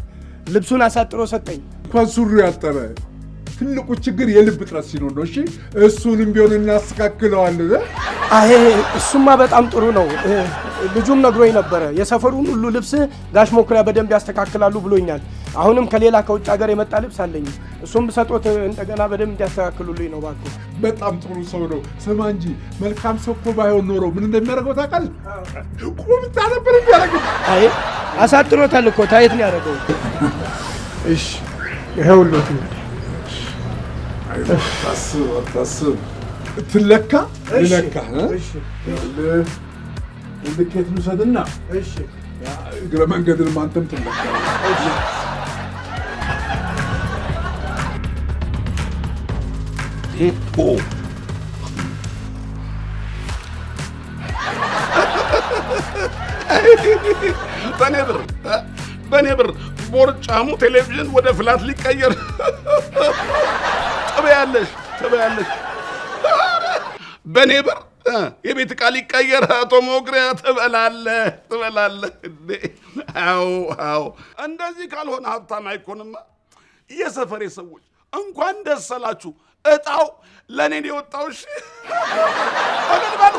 ልብሱን አሳጥሮ ሰጠኝ። እንኳን ሱሪ ያጠረ ትልቁ ችግር የልብ ጥረት ሲኖር ነው። እሺ እሱንም ቢሆን እናስተካክለዋለን። አይ እሱማ በጣም ጥሩ ነው። ልጁም ነግሮኝ ነበረ የሰፈሩን ሁሉ ልብስ ጋሽ መኩሪያ በደንብ ያስተካክላሉ ብሎኛል። አሁንም ከሌላ ከውጭ ሀገር የመጣ ልብስ አለኝ። እሱም ብሰጦት እንደገና በደንብ እንዲያስተካክሉልኝ ነው። እባክህ በጣም ጥሩ ሰው ነው። ስማ እንጂ መልካም ሰው እኮ ባይሆን ኖሮ ምን እንደሚያደርገው ታውቃለህ? ቁምጣ ነበር የሚያደርገው። አይ አሳጥሮታል እኮ ታየት ነው ያደረገው። እሺ ይኸውልህ ታስብ ትለካ ልለካ ልኬት ልውሰድና እግረ መንገድን አንተም ትለካ። በኔ ብር ቦርጫሙ ቴሌቪዥን ወደ ፍላት ሊቀየር ትበያለሽ። በኔ ብር የቤት ዕቃ ሊቀየር አቶ መኩሪያ ትበላለህ እንዴ? አዎ እንደዚህ ካልሆነ ሀብታም አይኮንማ። የሰፈሬ ሰዎች እንኳን ደስ አላችሁ። እጣው ለእኔ ነው የወጣው። እሺ በሉ።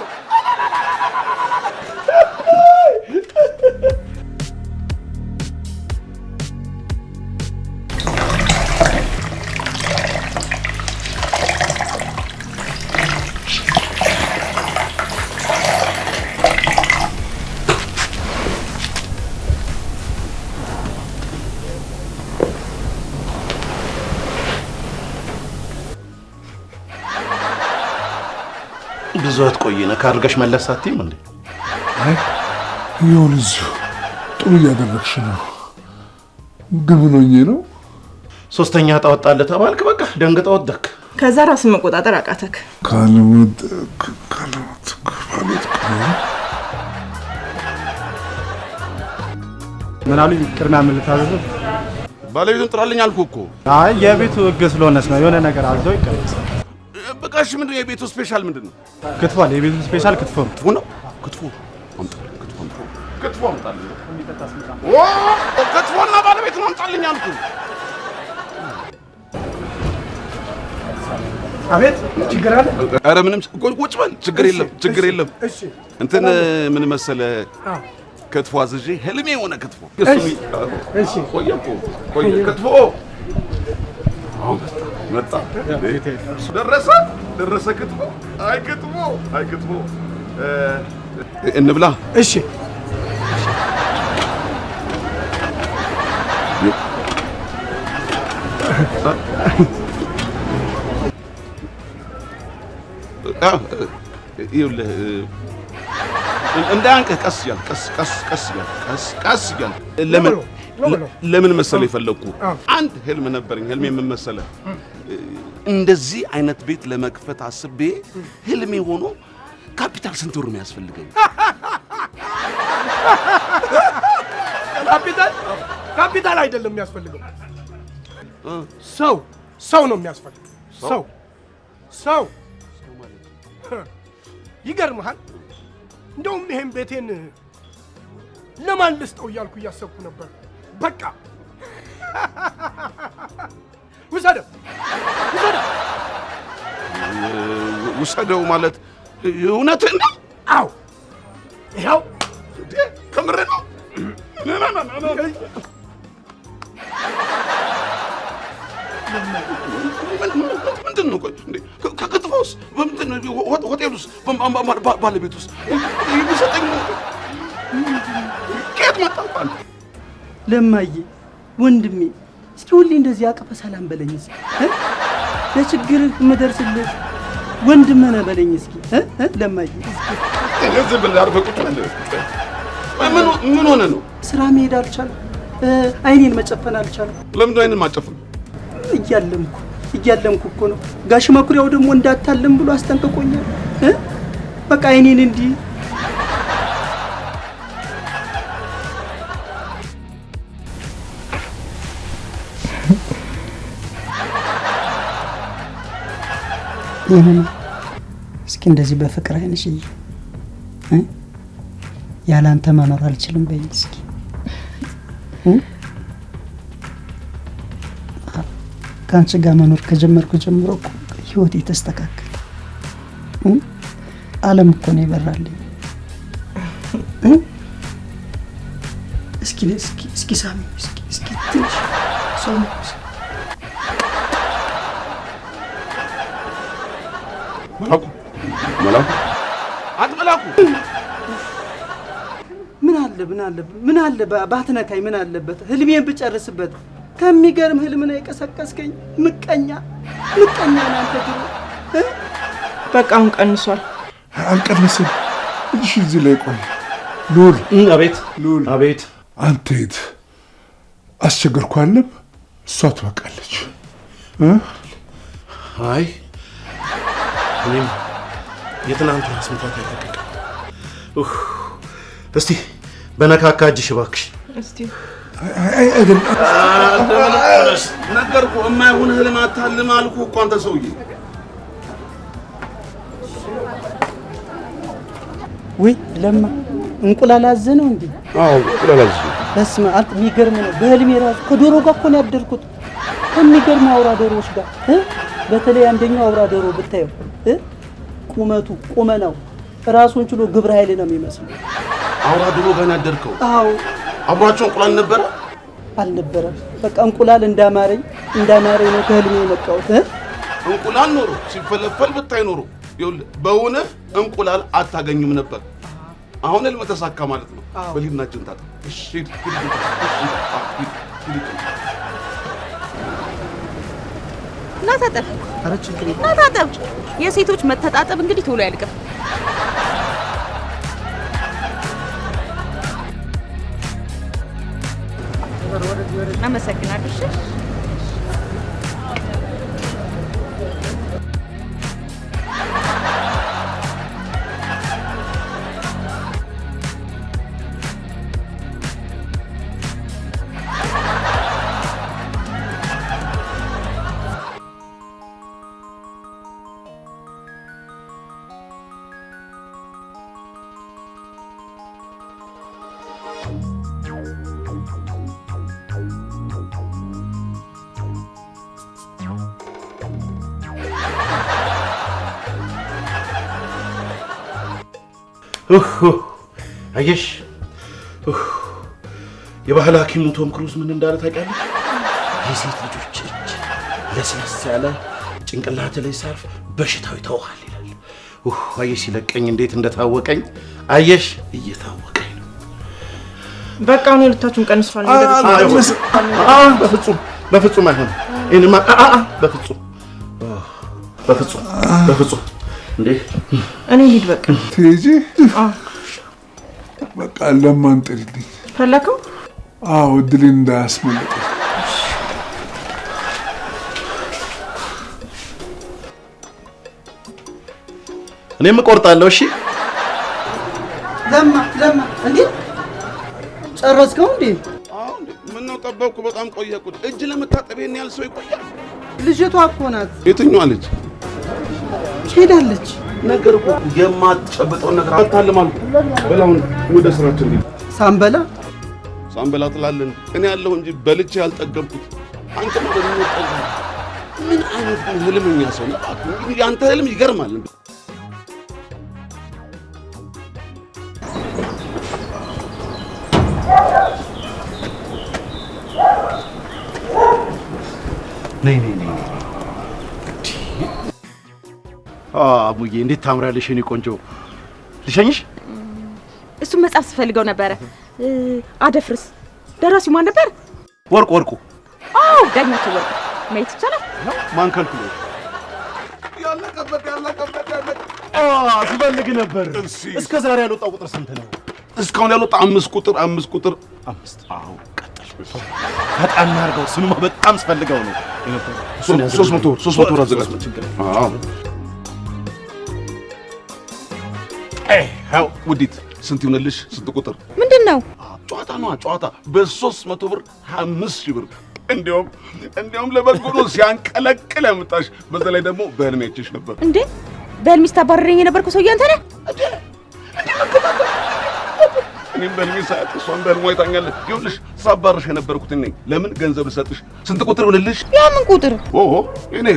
ብዙ አትቆይነ ካርገሽ መለስ አትይም እንዴ? አይ ይሁን እዚሁ ጥሩ እያደረግሽ ነው። ግን ምን ሆኜ ነው? ሶስተኛ ታወጣለህ ተባልክ፣ በቃ ደንግጠህ ወደክ። ከዛ ራስን መቆጣጠር አቃተክ። ካለሞት ምን አሉኝ? ቅድሚያ ምን ልታዘዝ? ባለቤቱን ጥራልኝ አልኩህ እኮ። አይ የቤቱ ህግ ስለሆነስ ነው። የሆነ ነገር አዘው ይቀርጽ። በቃ እሺ፣ ምንድን ነው የቤቱ ስፔሻል ምንድን ነው? ክትፎ አለ። የቤቱ ስፔሻል ክትፎ ነው። ክትፎ ነው? ክትፎ አምጣልኝ። ክትፎና ባለቤቱን አምጣልኝ አልኩህ። አቤት ችግር አለ? ኧረ ምንም ቁጭ በል፣ ችግር የለም። እንትን ምን መሰለህ ክትፎ አዝዤ ህልሜ የሆነ ክትፎ። እሺ ቆየ ክትፎ መጣ። ደረሰ ክትፎ። አይ ክትፎ እንብላ። እሺ ይኸውልህ እንዳያንቅህ ቀስ እያልክ ለምን መሰለህ የፈለግኩህ አንድ ህልም ነበረኝ። ህልሜ ምን መሰለህ? እንደዚህ አይነት ቤት ለመክፈት አስቤ ህልሜ ሆኖ ካፒታል ስንት ብር ነው ያስፈልገኝ? ካፒታል አይደለም የሚያስፈልገው፣ ሰው ነው የሚያስፈልገው። ሰው ይገርምሃል። እንደውም ይሄን ቤቴን ለማን ልስጠው እያልኩ እያሰብኩ ነበር። በቃ ውሰደው ማለት እውነትህን ነው? አዎ ይኸው ከምርህ ነው? ምንድን ነው? ከክትፎስ በምንድን ነው? ሆቴል ውስጥ ባለቤት ውስጥ የሚሰጠኝ ከየት መጣ? ለማዬ ወንድሜ እስኪ ሁሌ እንደዚህ አቅፈ ሰላም በለኝ እስኪ። ለችግርህ የምደርስልህ ወንድምህ ነህ በለኝ እስኪ። ለማዬ እዚህ ብለህ አርፈህ ቁጭ በል። ምን ሆነ ነው? ስራ መሄድ አልቻልኩም። አይኔን መጨፈን አልቻልኩም። ለምንድን ነው አይንን ማጨፈን? እያለምኩ እኮ ነው። ጋሽ መኩሪያው ደግሞ እንዳታለም ብሎ አስጠንቅቆኛል። በቃ አይኔን እንዲህ እስኪ እንደዚህ በፍቅር አይንሽ ያለ አንተ መኖር አልችልም በይኝ እስኪ። ከአንቺ ጋር መኖር ከጀመርኩ ጀምሮ እኮ ህይወቴ ተስተካከለ። ዓለም እኮ ነው ይበራልኝ። እስኪ ሳሚ እስኪ ትንሽ ሰው መላኩ አትመላኩ። ምን አለ ባትነካኝ ምን አለበት? ህልሜን ብጨርስበት። ከሚገርም ህልም ነው የቀሰቀስከኝ። ምቀኛ ናንተ ድሮ። በቃ አሁን ቀንሷል። አልቀነስም። እሺ እዚህ ላይ ቆይ። ሉል አቤት። አንተ ሂድ። አስቸገርኩ አለም። እሷ ትበቃለች። አይ እኔም የትናንቱ ራስ ምታት አይተቀቀ። እስቲ በነካካ እጅሽ እባክሽ። እስቲ ነገርኩህ። የማይሆን ህልም አታልም አልኩህ እኮ አንተ ሰውዬ። ወይ ለማ እንቁላል አዘህ ነው እንዴ? አዎ እንቁላል አዘህ። በስመ አብ የሚገርም ነው። በህልሜ ራሱ ከዶሮ ጋር እኮ ነው ያደርኩት። ከሚገርሙ አውራ ዶሮዎች ጋር በተለይ አንደኛው አውራ ዶሮ ብታየው ቁመናው ራሱን ችሎ ግብረ ኃይል ነው የሚመስለው። አውራ ዶሮ ጋር ነው ያደርከው? አዎ። አብሯቸው እንቁላል ነበረ? አልነበረም። በቃ እንቁላል እንዳማረኝ ነው ከህልሜ የመጣሁት። እንቁላል ኖሮ ሲፈለፈል ብታይ ኖሮ ይኸውልህ በእውነት እንቁላል አታገኙም ነበር። አሁን ህልም ተሳካ ማለት ነው። በሊናችን ታጣ። እሺ ና ታጠብ። ኧረ ችግር የለም። ና ታጠብ። የሴቶች መተጣጠብ እንግዲህ ቶሎ ያልቅም። አመሰግናለሁ። እሺ አየሽ የባህል ሐኪሙ ቶም ክሩዝ ምን እንዳለ ታውቂያለሽ? የሴት ልጆች እጅ ለስለስ ያለ ጭንቅላት ላይ ሳርፍ በሽታው ይተውሃል ይላል። አየሽ ሲለቀኝ እንዴት እንደታወቀኝ አየሽ። እየታወቀኝ ነው። በቃ ነው ልታችሁን ቀንሷል። በፍጹም አይሆንም። እኔማ በፍጹም እንዴ እኔ ሂድ በቃ ትሄጂ? በቃ ለማን ጥሪልኝ ፈለከው? አዎ እድሌን እንዳያስመልጥ። እኔም እቆርጣለሁ። እሺ ለማ እንዴ ጨረስከው እንዴ? አዎ እንዴ ምን ነው ጠበቅኩ። በጣም ቆየኩት። እጅ ለመታጠብ ይሄን ያህል ሰው ይቆያል? ልጅቷ እኮ ናት። የትኛዋ ልጅ? ሄዳለች። ነገርኩ የማትጨብጠውን ነገር አታልማሉ። በላውን ወደ ስራችን እንዴ ሳንበላ ትላለን። እኔ ያለው እንጂ በልቼ ያልጠገብኩት አንተ ማለት ነው። ምን አይነት ህልምኛ ሰው ነው? እንግዲህ ያንተ ህልም ይገርማል። ነይ አሙዬ እንዴት ታምራለሽ የኔ ቆንጆ። ልሸኝሽ? እሱ መጽሐፍ ስፈልገው ነበረ። አደፍርስ ደራሲው ማን ነበር? ወርቁ። አዎ ዳኛቸው ወርቁ። ማየት ይቻላል? ማን ከልክሎ? ያለቀበት ስፈልግ ነበር። እስከ ዛሬ ያልወጣው ቁጥር ስንት ነው? እስካሁን ያልወጣ 5 ቁጥር። አዎ ቀጥል። በጣም አድርገው ስሙማ በጣም ስፈልገው ነው። 300 ብር አዘጋጅ። አዎ ሃው ውዲት ስንት ይሆነልሽ? ስንት ቁጥር? ምንድነው? ጨዋታ ነው ጨዋታ። በ300 ብር 5000 ብር። እንዲያውም ለበጎ ነው ሲያንቀለቅል ያመጣሽ። በዛ ላይ ደግሞ በህልሜ አይቼሽ ነበር። እንዴ በህልሜ ስታባረረኝ የነበርከው ሰውዬ አንተ ነህ? እኔም በህልሜ ሳያት እሷን በህልሟ አይታኛለች። ይኸውልሽ ሳባርሽ የነበርኩት እኔ ለምን ገንዘብ ልሰጥሽ። ስንት ቁጥር ይሆንልሽ? ያ ምን ቁጥር? እኔ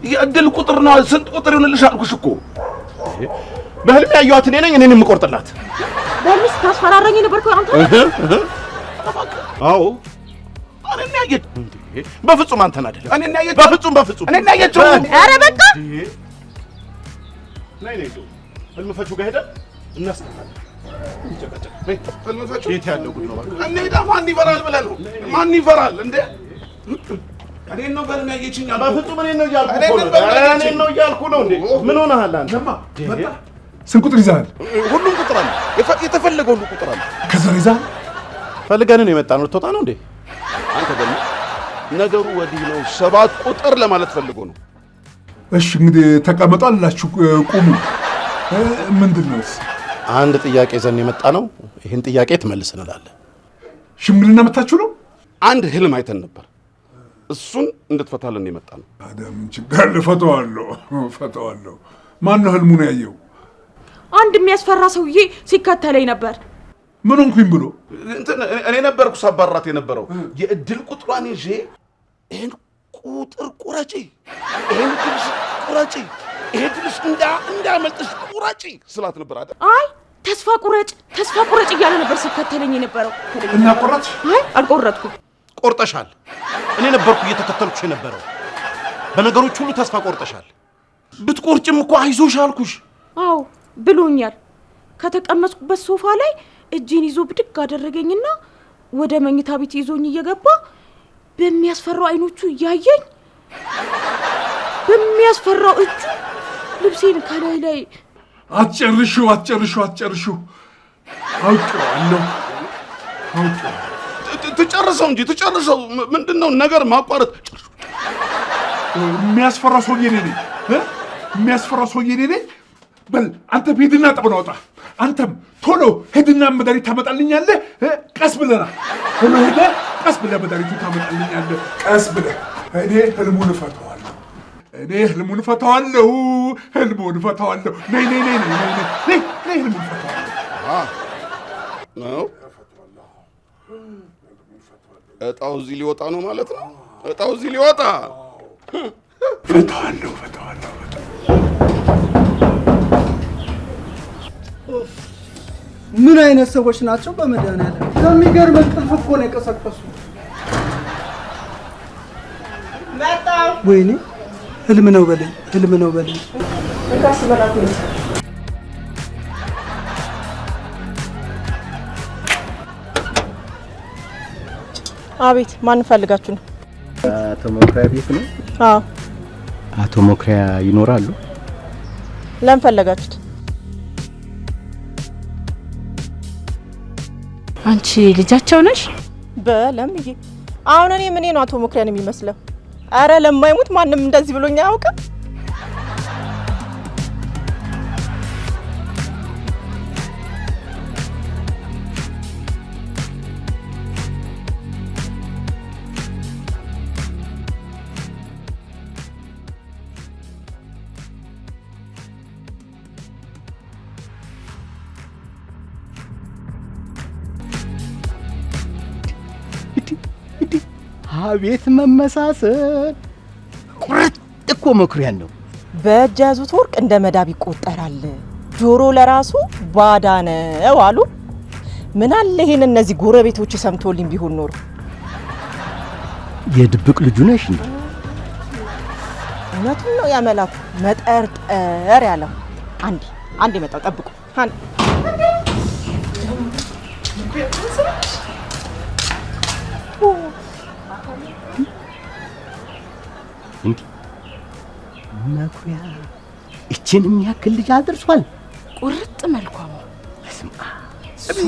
የእድል ቁጥር ነው። ስንት ቁጥር ይሆንልሽ አልኩሽ እኮ። በህልሜ ያየኋት እኔ ነኝ። እኔን የምቆርጥላት። በህልሜ ስታስፈራራኝ የነበርከው አንተ ነህ? አዎ እኔን ያየች። በፍጹም አንተን አይደለም። እኔን ያየች። በፍጹም እኔን ያየችው። ኧረ በቃ ነይ ህልም ፈቺው ጋር ሄደን እናስቀጣለን። ህልም ፈቺው የት ያለው ጉድ ነው? እንሂዳ። ማን ይፈራል ብለህ ነው? ማን ይፈራል እንዴ? እኔን ነው በህልም ያየችኝ አልኩህ። በፍጹም እኔን ነው እያልኩ ነው እንዴ? ምን ሆነሃል አንተ? ስንት ቁጥር ይዘሃል? ሁሉም ቁጥር አለ። የተፈለገው ሁሉ ቁጥር አለ። ከዛ ይዘሃል? ፈልገን ነው የመጣነው። ልትወጣ ነው እንዴ? አንተ ደግሞ ነገሩ ወዲህ ነው። 7 ቁጥር ለማለት ፈልጎ ነው። እሺ እንግዲህ ተቀመጡ አላችሁ። ቁሙ። ምንድን ነው? አንድ ጥያቄ ይዘን የመጣ ነው። ይህን ጥያቄ ትመልስልናለህ። ሽምግልና መታችሁ ነው? አንድ ህልም አይተን ነበር። እሱን እንድትፈታልን የመጣ ነው። ታዲያ ምን ችግር አለ? ፈተዋለሁ። ማን ነው ህልሙን ያየው? አንድ የሚያስፈራ ሰውዬ ሲከተለኝ ነበር። ምን ሆንኩኝ ብሎ? እኔ ነበርኩ ሳባራት የነበረው። የእድል ቁጥሯን ይዤ ይሄን ቁጥር ቁረጪ፣ ይሄን ድልሽ ቁረጪ፣ ይሄ ድልሽ እንዳመልጥሽ ቁረጪ ስላት ነበር አይደል? አይ ተስፋ ቁረጭ እያለ ነበር ሲከተለኝ የነበረው። እና ቆረጥሽ? አይ አልቆረጥኩም። ቆርጠሻል። እኔ ነበርኩ እየተከተልኩሽ የነበረው። በነገሮች ሁሉ ተስፋ ቆርጠሻል። ብትቆርጭም እኮ አይዞሽ አልኩሽ። አዎ ብሎኛል። ከተቀመጥኩበት ሶፋ ላይ እጄን ይዞ ብድግ አደረገኝና ወደ መኝታ ቤት ይዞኝ እየገባ በሚያስፈራው አይኖቹ እያየኝ የሚያስፈራው እጁ ልብሴን ከላይ ላይ አትጨርሹ። አውቄዋለሁ። ትጨርሰው እንጂ ትጨርሰው። ምንድነው ነገር ማቋረጥ? የሚያስፈራ ሰውዬ እኔ ነኝ። የሚያስፈራ ሰውዬ እኔ ነኝ። በል አንተ ሂድና ጠብና ወጣ። አንተም ቶሎ ሂድና መድኃኒት ታመጣልኛለህ። ቀስ ብለና ቶሎ ሄደህ ቀስ ብለህ መድኃኒቱን ታመጣልኛለህ። ቀስ ብለህ እኔ ህልሙን እፈታዋለሁ። ህልሙን እፈታዋለሁ። ነይ ህልሙን እፈታዋለሁ። ነው እጣው እዚህ ሊወጣ ነው ማለት ነው። እጣው እዚህ ሊወጣ እፈታዋለሁ። ምን አይነት ሰዎች ናቸው? በመድኃኒዓለም ከሚገርም እንቅልፍ እኮ ነው የቀሰቀሱ። መጣሁ። ወይኔ ህልም ነው በለኝ። እንካስ መላኩ አቤት፣ ማን ፈልጋችሁ ነው? አቶ መኩሪያ ቤት ነው? አዎ። አቶ መኩሪያ ይኖራሉ? ለምን ፈለጋችሁት? አንቺ ልጃቸው ነሽ? በለምዬ አሁን እኔ ምን ነው አቶ መኩሪያን የሚመስለው? አረ ለማይሞት ማንም እንደዚህ ብሎኛ አያውቅም። አቤት መመሳሰል! ቁርጥ እኮ መኩሪያን ነው። በእጅ ያዙት ወርቅ እንደ መዳብ ይቆጠራል፣ ጆሮ ለራሱ ባዳ ነው አሉ። ምን አለ ይሄን እነዚህ ጎረቤቶች ሰምቶልኝ ቢሆን ኖሮ። የድብቅ ልጁ ነሽ እንዴ? እውነቱን ነው ያመላኩ መጠርጠር ያለው። አንዴ መጣው፣ ጠብቁ። መኩሪያ እቺን የሚያክል ልጅ አድርሷል። ቁርጥ መልኳም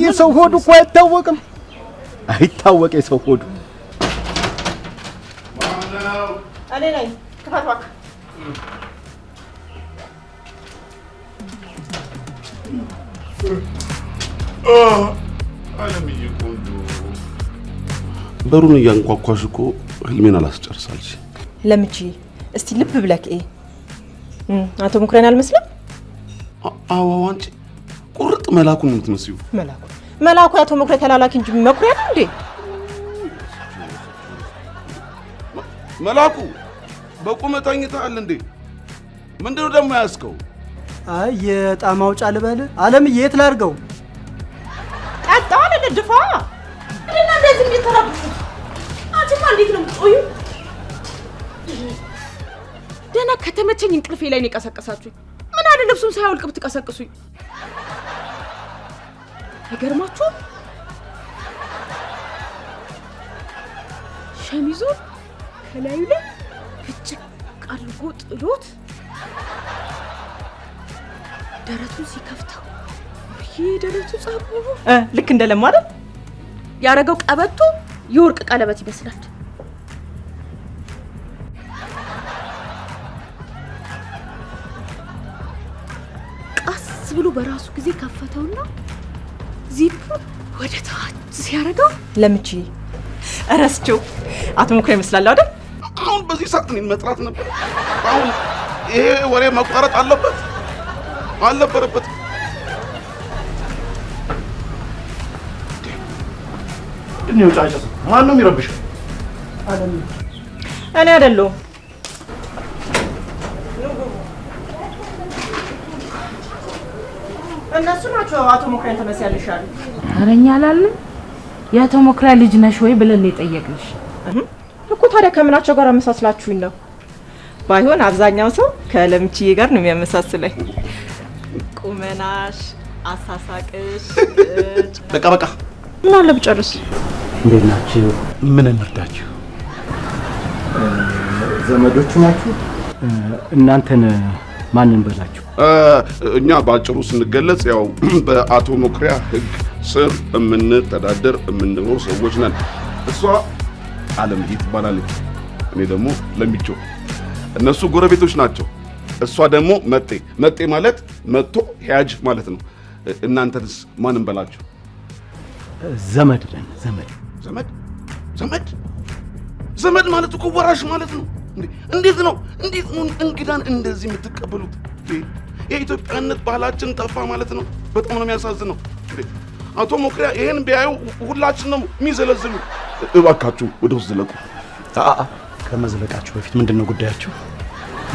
የሰው ሆዱ እኮ አይታወቅ የሰው ሆዱ። እኔ ነኝ። ክፈት እባክህ። አለምዬ ቆንጆ፣ በሩን እያንኳኳሽ እኮ ህልሜን አላስጨርሳልሽ። ለምቺ እስቲ ልብ ብለክ አቶ መኩሪያን አልመስልም? አዎ፣ አንቺ ቁርጥ መላኩን ነው የምትመስዩ። መላኩ የአቶ መኩሪያ ተላላኪ እንጂ መኩሪያ ነው እንዴ? መላኩ በቁመት ተኝተሃል እንዴ? ምንድነው ደግሞ ያስከው? አይ የዕጣ ማውጫ ልበል። አለምዬ የት ላድርገው? ቀጣው ለድፋ እና እንደዚህ የሚተራብሱት አንቺማ እንዴት ነው የምትቆዩ? ደህና ከተመቸኝ እንቅልፌ ላይ ነው የቀሰቀሳችሁኝ። ምን አለ ልብሱን ሳያወልቅ ብትቀሰቅሱኝ? አይገርማችሁ? ሸሚዙን ከላዩ ላይ ፍጭቅ አድርጎ ጥሎት ደረቱን ሲከፍተው ደረቱ ጸጉሩ ልክ እንደለማ አይደል? ያረገው ቀበቶ የወርቅ ቀለበት ይመስላል። ቀስ ብሎ በራሱ ጊዜ ከፈተውና ዚፑን ወደ ታች ሲያረገው ለምቺ እረስቸው አቶ መኩሪያ ይመስላል አይደል? አሁን በዚህ ሰዓት እኔን መጥራት ነበር። አሁን ይሄ ወሬ መቋረጥ አልነበረበትም። ድንው ጫጫስ ማን ነው የሚረብሽው? እኔ አይደለሁም። እነሱ ናቸው አቶ መኩሪያን ተመሳሳይልሽ አሉ። አረኛ አላለም። የአቶ መኩሪያ ልጅ ነሽ ወይ ብለን የጠየቅንሽ እኮ። ታዲያ ከምናቸው ጋር አመሳስላችሁኝ ነው? ባይሆን አብዛኛው ሰው ከለምቺዬ ጋር ነው የሚያመሳስለኝ። ቁመናሽ፣ አሳሳቅሽ። በቃ ምን አለ ብጨርስ። እንዴት ናችሁ? ምን እንርዳችሁ? ዘመዶቹ ናችሁ? እናንተን ማንን በላችሁ? እኛ ባጭሩ ስንገለጽ ያው በአቶ መኩሪያ ህግ ስር የምንተዳደር የምንኖር ሰዎች ነን። እሷ አለምዬ ትባላለች፣ እኔ ደግሞ ለሚቾ። እነሱ ጎረቤቶች ናቸው። እሷ ደግሞ መጤ ማለት መጥቶ ሂያጅ ማለት ነው። እናንተንስ ማንን በላችሁ? ዘመድ ነን። ዘመድ ማለት እኮ ወራሽ ማለት ነው። እንዴት ነው እንግዳን እንደዚህ የምትቀበሉት? የኢትዮጵያነት ባህላችን ጠፋ ማለት ነው። በጣም ነው የሚያሳዝነው። አቶ መኩሪያ ይሄን ቢያዩ ሁላችን ነው የሚዘለዝሉ። እባካችሁ ወደ ውስጥ ዝለቁ። ከመዝለቃችሁ በፊት ምንድነው ጉዳያችሁ?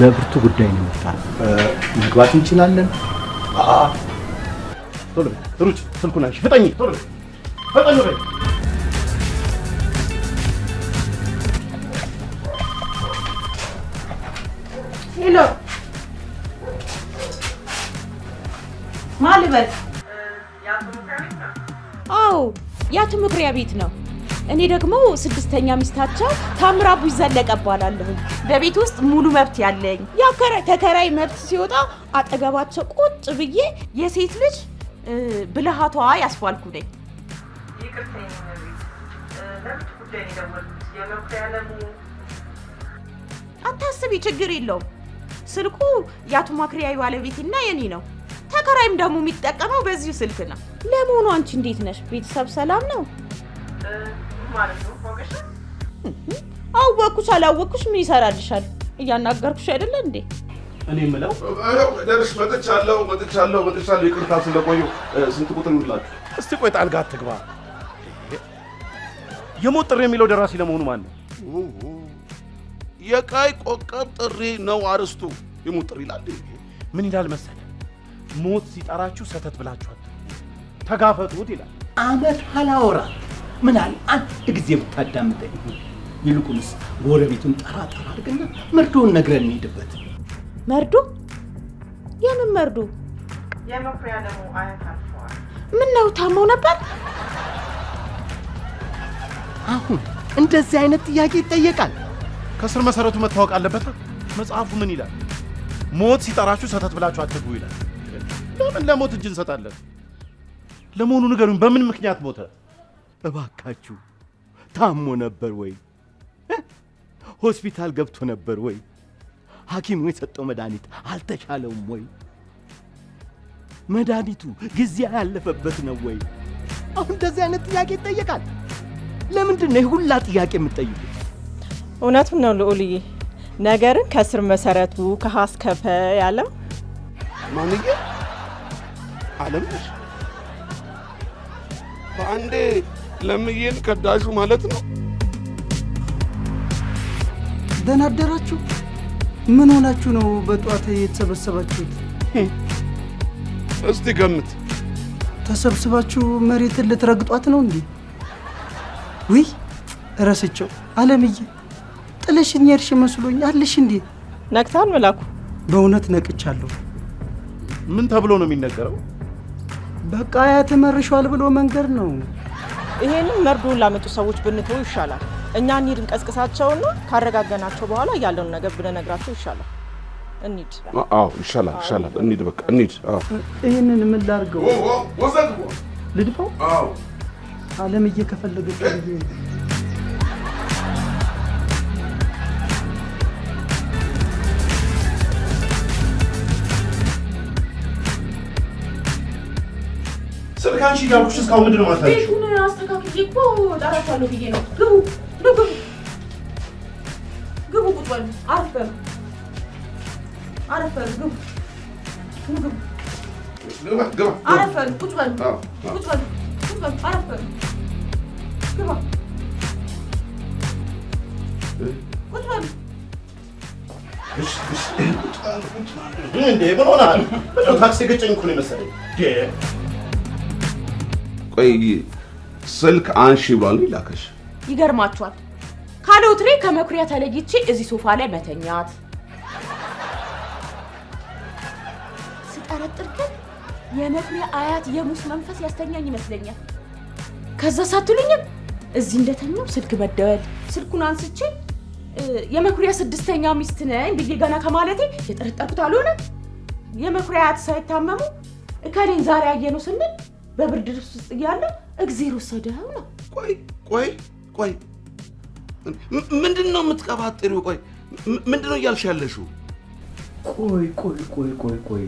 ለብርቱ ጉዳይ ነው የመጣነው። መግባት እንችላለን? ቶሎ ሩጭ፣ ስልኩን አንሺ፣ ፍጠኝ፣ ቶሎ ፈጠኑ በይ። ሄሎ፣ ማን ልበል? አዎ የአቶ መኩሪያ ቤት ነው። እኔ ደግሞ ስድስተኛ ሚስታቸው ታምራቡ ይዘለቀ እባላለሁ። በቤት ውስጥ ሙሉ መብት ያለኝ ተከራይ መብት ሲወጣ አጠገባቸው ቁጭ ብዬ የሴት ልጅ ብልሃቷ ያስፋልኩ ነኝ። አታስቢ፣ ችግር የለውም። ስልኩ የአቶ መኩሪያ ባለቤትና የኔ ነው። ተከራይም ደግሞ የሚጠቀመው በዚሁ ስልክ ነው። ለመሆኑ አንቺ እንዴት ነሽ? ቤተሰብ ሰላም ነው? አወኩሽ አላወኩሽ ምን ይሰራልሻል? እያናገርኩሽ አይደለ እንዴ? እኔ የምለው ደርሽ መጥቻለሁ። ይቅርታ ስለቆዩ። ስንት ቁጥር ይውላችሁ? እስቲ ቆይ ጣልጋ አትግባ። የሞት ጥሪ የሚለው ደራሲ ለመሆኑ ማን ነው? የቀይ ኮከብ ጥሪ ነው አርስቱ። የሞት ጥሪ ይላል። ምን ይላል መሰለ? ሞት ሲጠራችሁ ሰተት ብላችሁ ተጋፈጡት ይላል። አመት አላወራ ምን አለ አንድ ጊዜ ብታዳምጠኝ። ይልቁንስ ጎረቤቱን ጠራ አድርግና መርዶውን ነግረን እንሂድበት። መርዶ? የምን መርዶ? የመኩሪያ ደግሞ አያት አልፈዋል። ምን ነው ታመው ነበር? አሁን እንደዚህ አይነት ጥያቄ ይጠየቃል? ከስር መሰረቱ መታወቅ አለበት። መጽሐፉ ምን ይላል? ሞት ሲጠራችሁ ሰተት ብላችሁ አትግቡ ይላል። ለምን ለሞት እጅ እንሰጣለን? ለመሆኑ ንገሩኝ፣ በምን ምክንያት ሞተ? እባካችሁ ታሞ ነበር ወይ? ሆስፒታል ገብቶ ነበር ወይ? ሐኪሙ የሰጠው መድኃኒት አልተሻለውም ወይ? መድኃኒቱ ጊዜ ያለፈበት ነው ወይ? አሁን እንደዚህ አይነት ጥያቄ ይጠየቃል? ለምንድን ነው ሁላ ጥያቄ የምትጠይቁት? እውነቱን ነው ልዑልዬ፣ ነገርን ከስር መሰረቱ ከሀ እስከ ፐ ያለው ማንዬ አለምሽ በአንዴ ለምዬን ከዳሹ ማለት ነው። ደህና አደራችሁ? ምን ሆናችሁ ነው በጧት የተሰበሰባችሁት? እስቲ ገምት። ተሰብስባችሁ መሬትን ልትረግጧት ነው እንዴ? ውይ ረስቸው። አለምዬ ጥለሽኝ የሄድሽ መስሎኝ አለሽ እንዴ? ነቅታል መላኩ? በእውነት ነቅቻለሁ። ምን ተብሎ ነው የሚነገረው? በቃ ያተመርሿል ብሎ መንገር ነው። ይሄንን መርዶን ላመጡ ሰዎች ብንተው ይሻላል። እኛ እንሂድ እንቀስቅሳቸውና ካረጋገናቸው በኋላ ያለውን ነገር ብንነግራቸው ይሻላል። እንሂድ። አዎ ይሻላል። እንሂድ፣ በቃ እንሂድ። አዎ ይሄንን ምን ላድርገው? ወሰድኩ። ልድፋው? አዎ አለምዬ ከፈለገች ልጅ ስልካንሽ እያልኩሽ እስካሁን ምንድን ነው ማታየው? ቤቱን አስተካክዬ እኮ ጠራቻለሁ ብዬ ነው። ግቡ፣ ቁጭ በሉ። አረፍ በሉ፣ ግቡ። አረፍ በሉ፣ ቁጭ በሉ፣ አረፍ በሉ። ግባ፣ ቁጭ በሉ። እንዴ ምን ሆነሃል? ታክሲ ገጨኝ እኮ ነው የመሰለኝ። ቆይ ስልክ አንሺ ብሏል ላከሽ? ይገርማችኋል። ካለው ትሬ ከመኩሪያ ተለይቼ እዚህ ሶፋ ላይ መተኛት ስጠረጥር ግን የመኩሪያ አያት የሙስ መንፈስ ያስተኛኝ ይመስለኛል። ከዛ ሳትሉኝም እዚህ እንደተኛው ስልክ መደወል፣ ስልኩን አንስቼ የመኩሪያ ስድስተኛ ሚስት ነኝ ብዬ ገና ከማለቴ የጠረጠርኩት አልሆነ። የመኩሪያ አያት ሳይታመሙ እከሌን ዛሬ አየነው ስንል በብርድ ልብስ ውስጥ እያለ እግዜር ወሰደው ነው። ቆይ ምንድነው የምትቀባጥሪው? ቆይ ምንድነው እያልሽ ያለሽው? ቆይ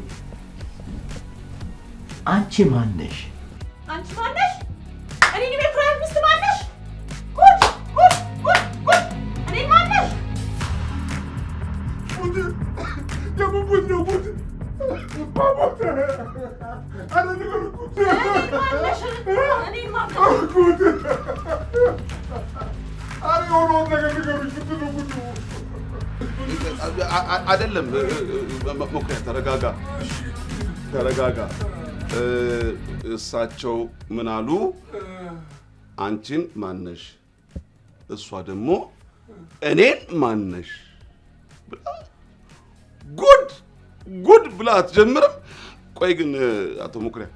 አንቺ ማን ነሽ? እኔ የመኩሪያ ሚስት ማን ነሽ? እኔ ማን ነሽ? የምንጉድ ነው ጉድ ባቦት አረ ነገር ጉድ ጉድ አረ የሆነውን ነገር ንገሩኝ። ምንድን ነው ጉዱ? አይደለም መኩሪያ ተረጋጋ። እሳቸው ምን አሉ? አንቺን ማነሽ? እሷ ደግሞ እኔን ማነሽ? ጉድ ብላ አትጀምርም። ቆይ ግን አቶ መኩሪያ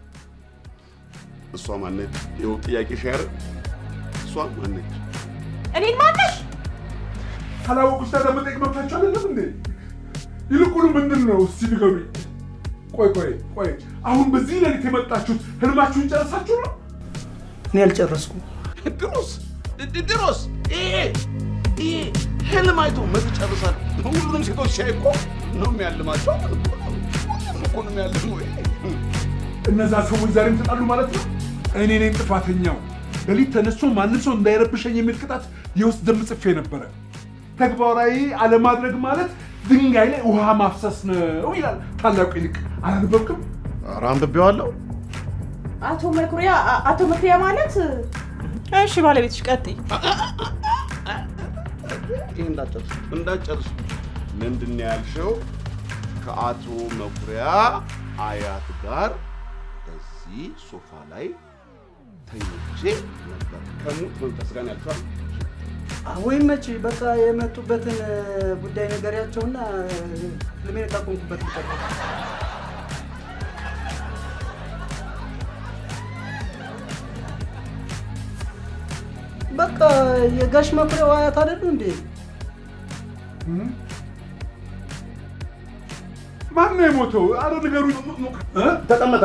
እሷ ማነች? ይኸው ጥያቄ ሻር እሷ ማነች? እኔን ማነሽ? ካላወቁሽ ታዲያ መጠየቅ መብታችሁ አይደለም እንዴ? ይልቁኑ ምንድን ነው እስቲ ንገሩኝ። ቆይ አሁን በዚህ ሌሊት የመጣችሁት ህልማችሁን ጨረሳችሁ ነው? እኔ አልጨረስኩም። ድሮስ ይሄ ህልም አይቶ መች ጨርሳል? ሁሉንም ሴቶች ሲያይ እኮ ነው የሚያልማቸው። እኮ ነው የሚያልመው። እነዛ ሰዎች ዛሬም ተጣሉ ማለት ነው? እኔ ነኝ ጥፋተኛው። ሌሊት ተነስቶ ማንም ሰው እንዳይረብሸኝ የሚል ቅጣት የውስጥ ደም ጽፌ ነበረ። ተግባራዊ አለማድረግ ማለት ድንጋይ ላይ ውሃ ማፍሰስ ነው ይላል ታላቁ ሊቅ። አላነበብክም? ኧረ አንብቤዋለሁ። አቶ መኩሪያ ማለት እሺ፣ ባለቤትሽ ቀጥይ። ይሄ እንዳጨርስ ምንድን ነው ያልሽው? ከአቶ መኩሪያ አያት ጋር በዚህ ሶፋ ላይ ተኝቼ ነበር ከሙት መንፈስ ጋር ያልሽው? ወይ መቼ በቃ የመጡበትን ጉዳይ ነገሪያቸውና ለምን ታቆምኩበት ይቀር። በቃ የጋሽ መኩሪያ አያት አይደሉ እንዴ? ማን ነው የሞተው? አረ ንገሩኝ። ተቀመጥ።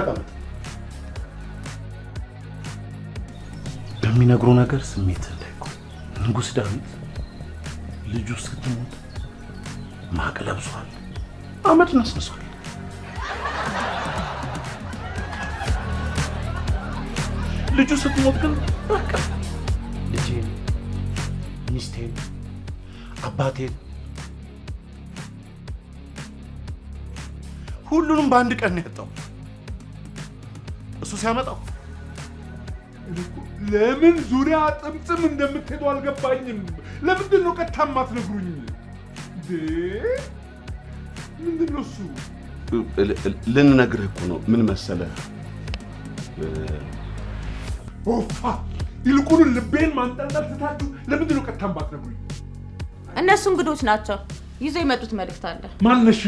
በሚነግሩ ነገር ስሜት እንዳይቆም ንጉሥ ዳዊት ልጁ ስትሞት ማቅ ለብሷል፣ አመድ ነስንሷል። ልጁ ስትሞት ግን በቃ ልጄን፣ ሚስቴን፣ አባቴን ሁሉንም በአንድ ቀን ነው ያጣው። እሱ ሲያመጣው ለምን ዙሪያ ጥምጥም እንደምትሄዱ አልገባኝም። ለምንድን ነው ቀጥታ የማትነግሩኝ? ምንድን ነው እሱ? ልንነግርህ እኮ ነው። ምን መሰለህ? ኦፋ ይልቁኑ ልቤን ማንጠልጠል ትታችሁ ለምንድን ነው ቀጥታ የማትነግሩኝ? እነሱ እንግዶች ናቸው። ይዘው የመጡት መልእክት አለ። ማነሽ?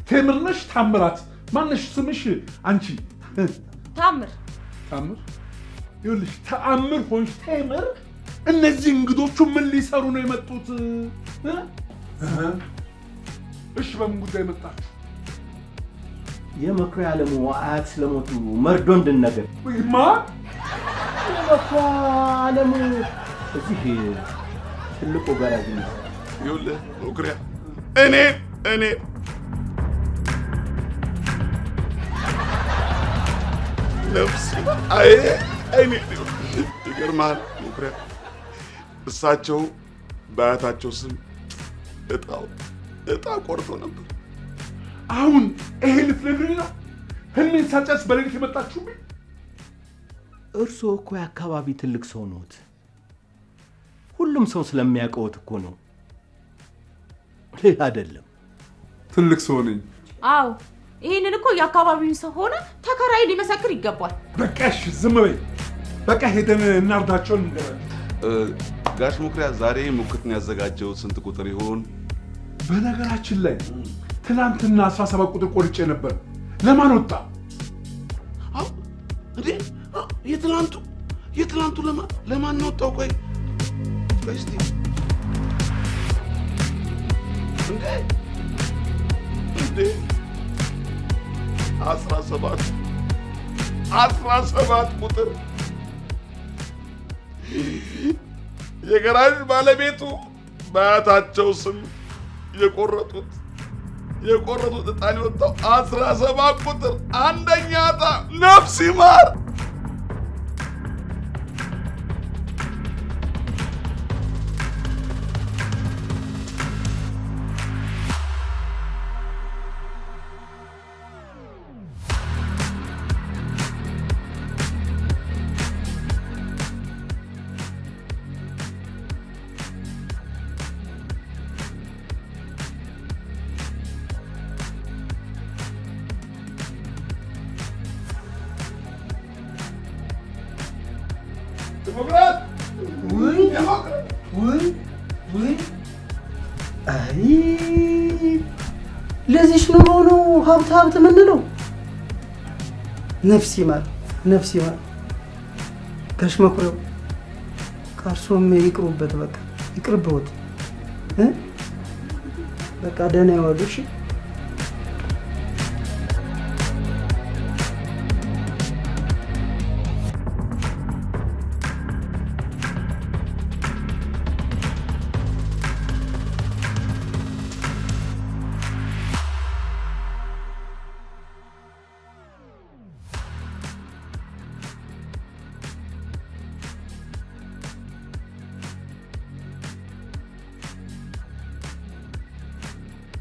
ቴምር ነሽ? ታምራት? ማነሽ ስምሽ? አንቺ ታምር። ይኸውልሽ ተአምር ሆንሽ ቴምር። እነዚህ እንግዶቹ ምን ሊሰሩ ነው የመጡት? እሺ በምን ጉዳይ መጣችሁ? የመኩሪያ አለሙ አያት ስለሞቱ መርዶ እንድንነግር። ማን? የመኩሪያ አለሙ እዚህ ትልቁ ገራጅ ነው። ይኸውልህ መኩሪያ እኔ ነፍስ እኔ ይገርምሃል መኩሪያ፣ እሳቸው በአያታቸው ስም እጣ ቆርጦ ነበር። አሁን ይሄ ልትነግሪኝ ነው? ህልሜን ሳጨርስ በሌሊት የመጣችሁብኝ? እርስዎ እኮ የአካባቢ ትልቅ ሰው ነዎት። ሁሉም ሰው ስለሚያውቀውት እኮ ነው፣ ሌላ አይደለም። ትልቅ ሰው ነኝ። አዎ ይሄንን እኮ የአካባቢውን ሰው ሆነ ተከራይ ሊመሰክር ይገባል። በቃ እሺ ዝም በይ። በቃ ሄደን እናርዳቸውን እንገራለን። ጋሽ መኩሪያ ዛሬ ሙክትን ያዘጋጀው ስንት ቁጥር ይሆን? በነገራችን ላይ ትናንትና 17 ቁጥር ቆርጬ ነበር። ለማን ወጣ? እንዴ የትላንቱ ለማን ወጣው? ቆይ እስቲ እንዴ 17 ቁጥር የገራዥ ባለቤቱ በአያታቸው ስም የቆረጡት ዕጣን የወጣው 17 ቁጥር አንደኛ ዕጣ ነፍስ ይማር። አይ ለዚህሽ ኑሮ ነው ሀብት የምንለው። ነፍስ ይማር ጋሽ መኩሪያው ከእርሶም ይቅሩበት፣ በቃ ይቅርብዎት። በቃ ደህና ይዋሉ። እሺ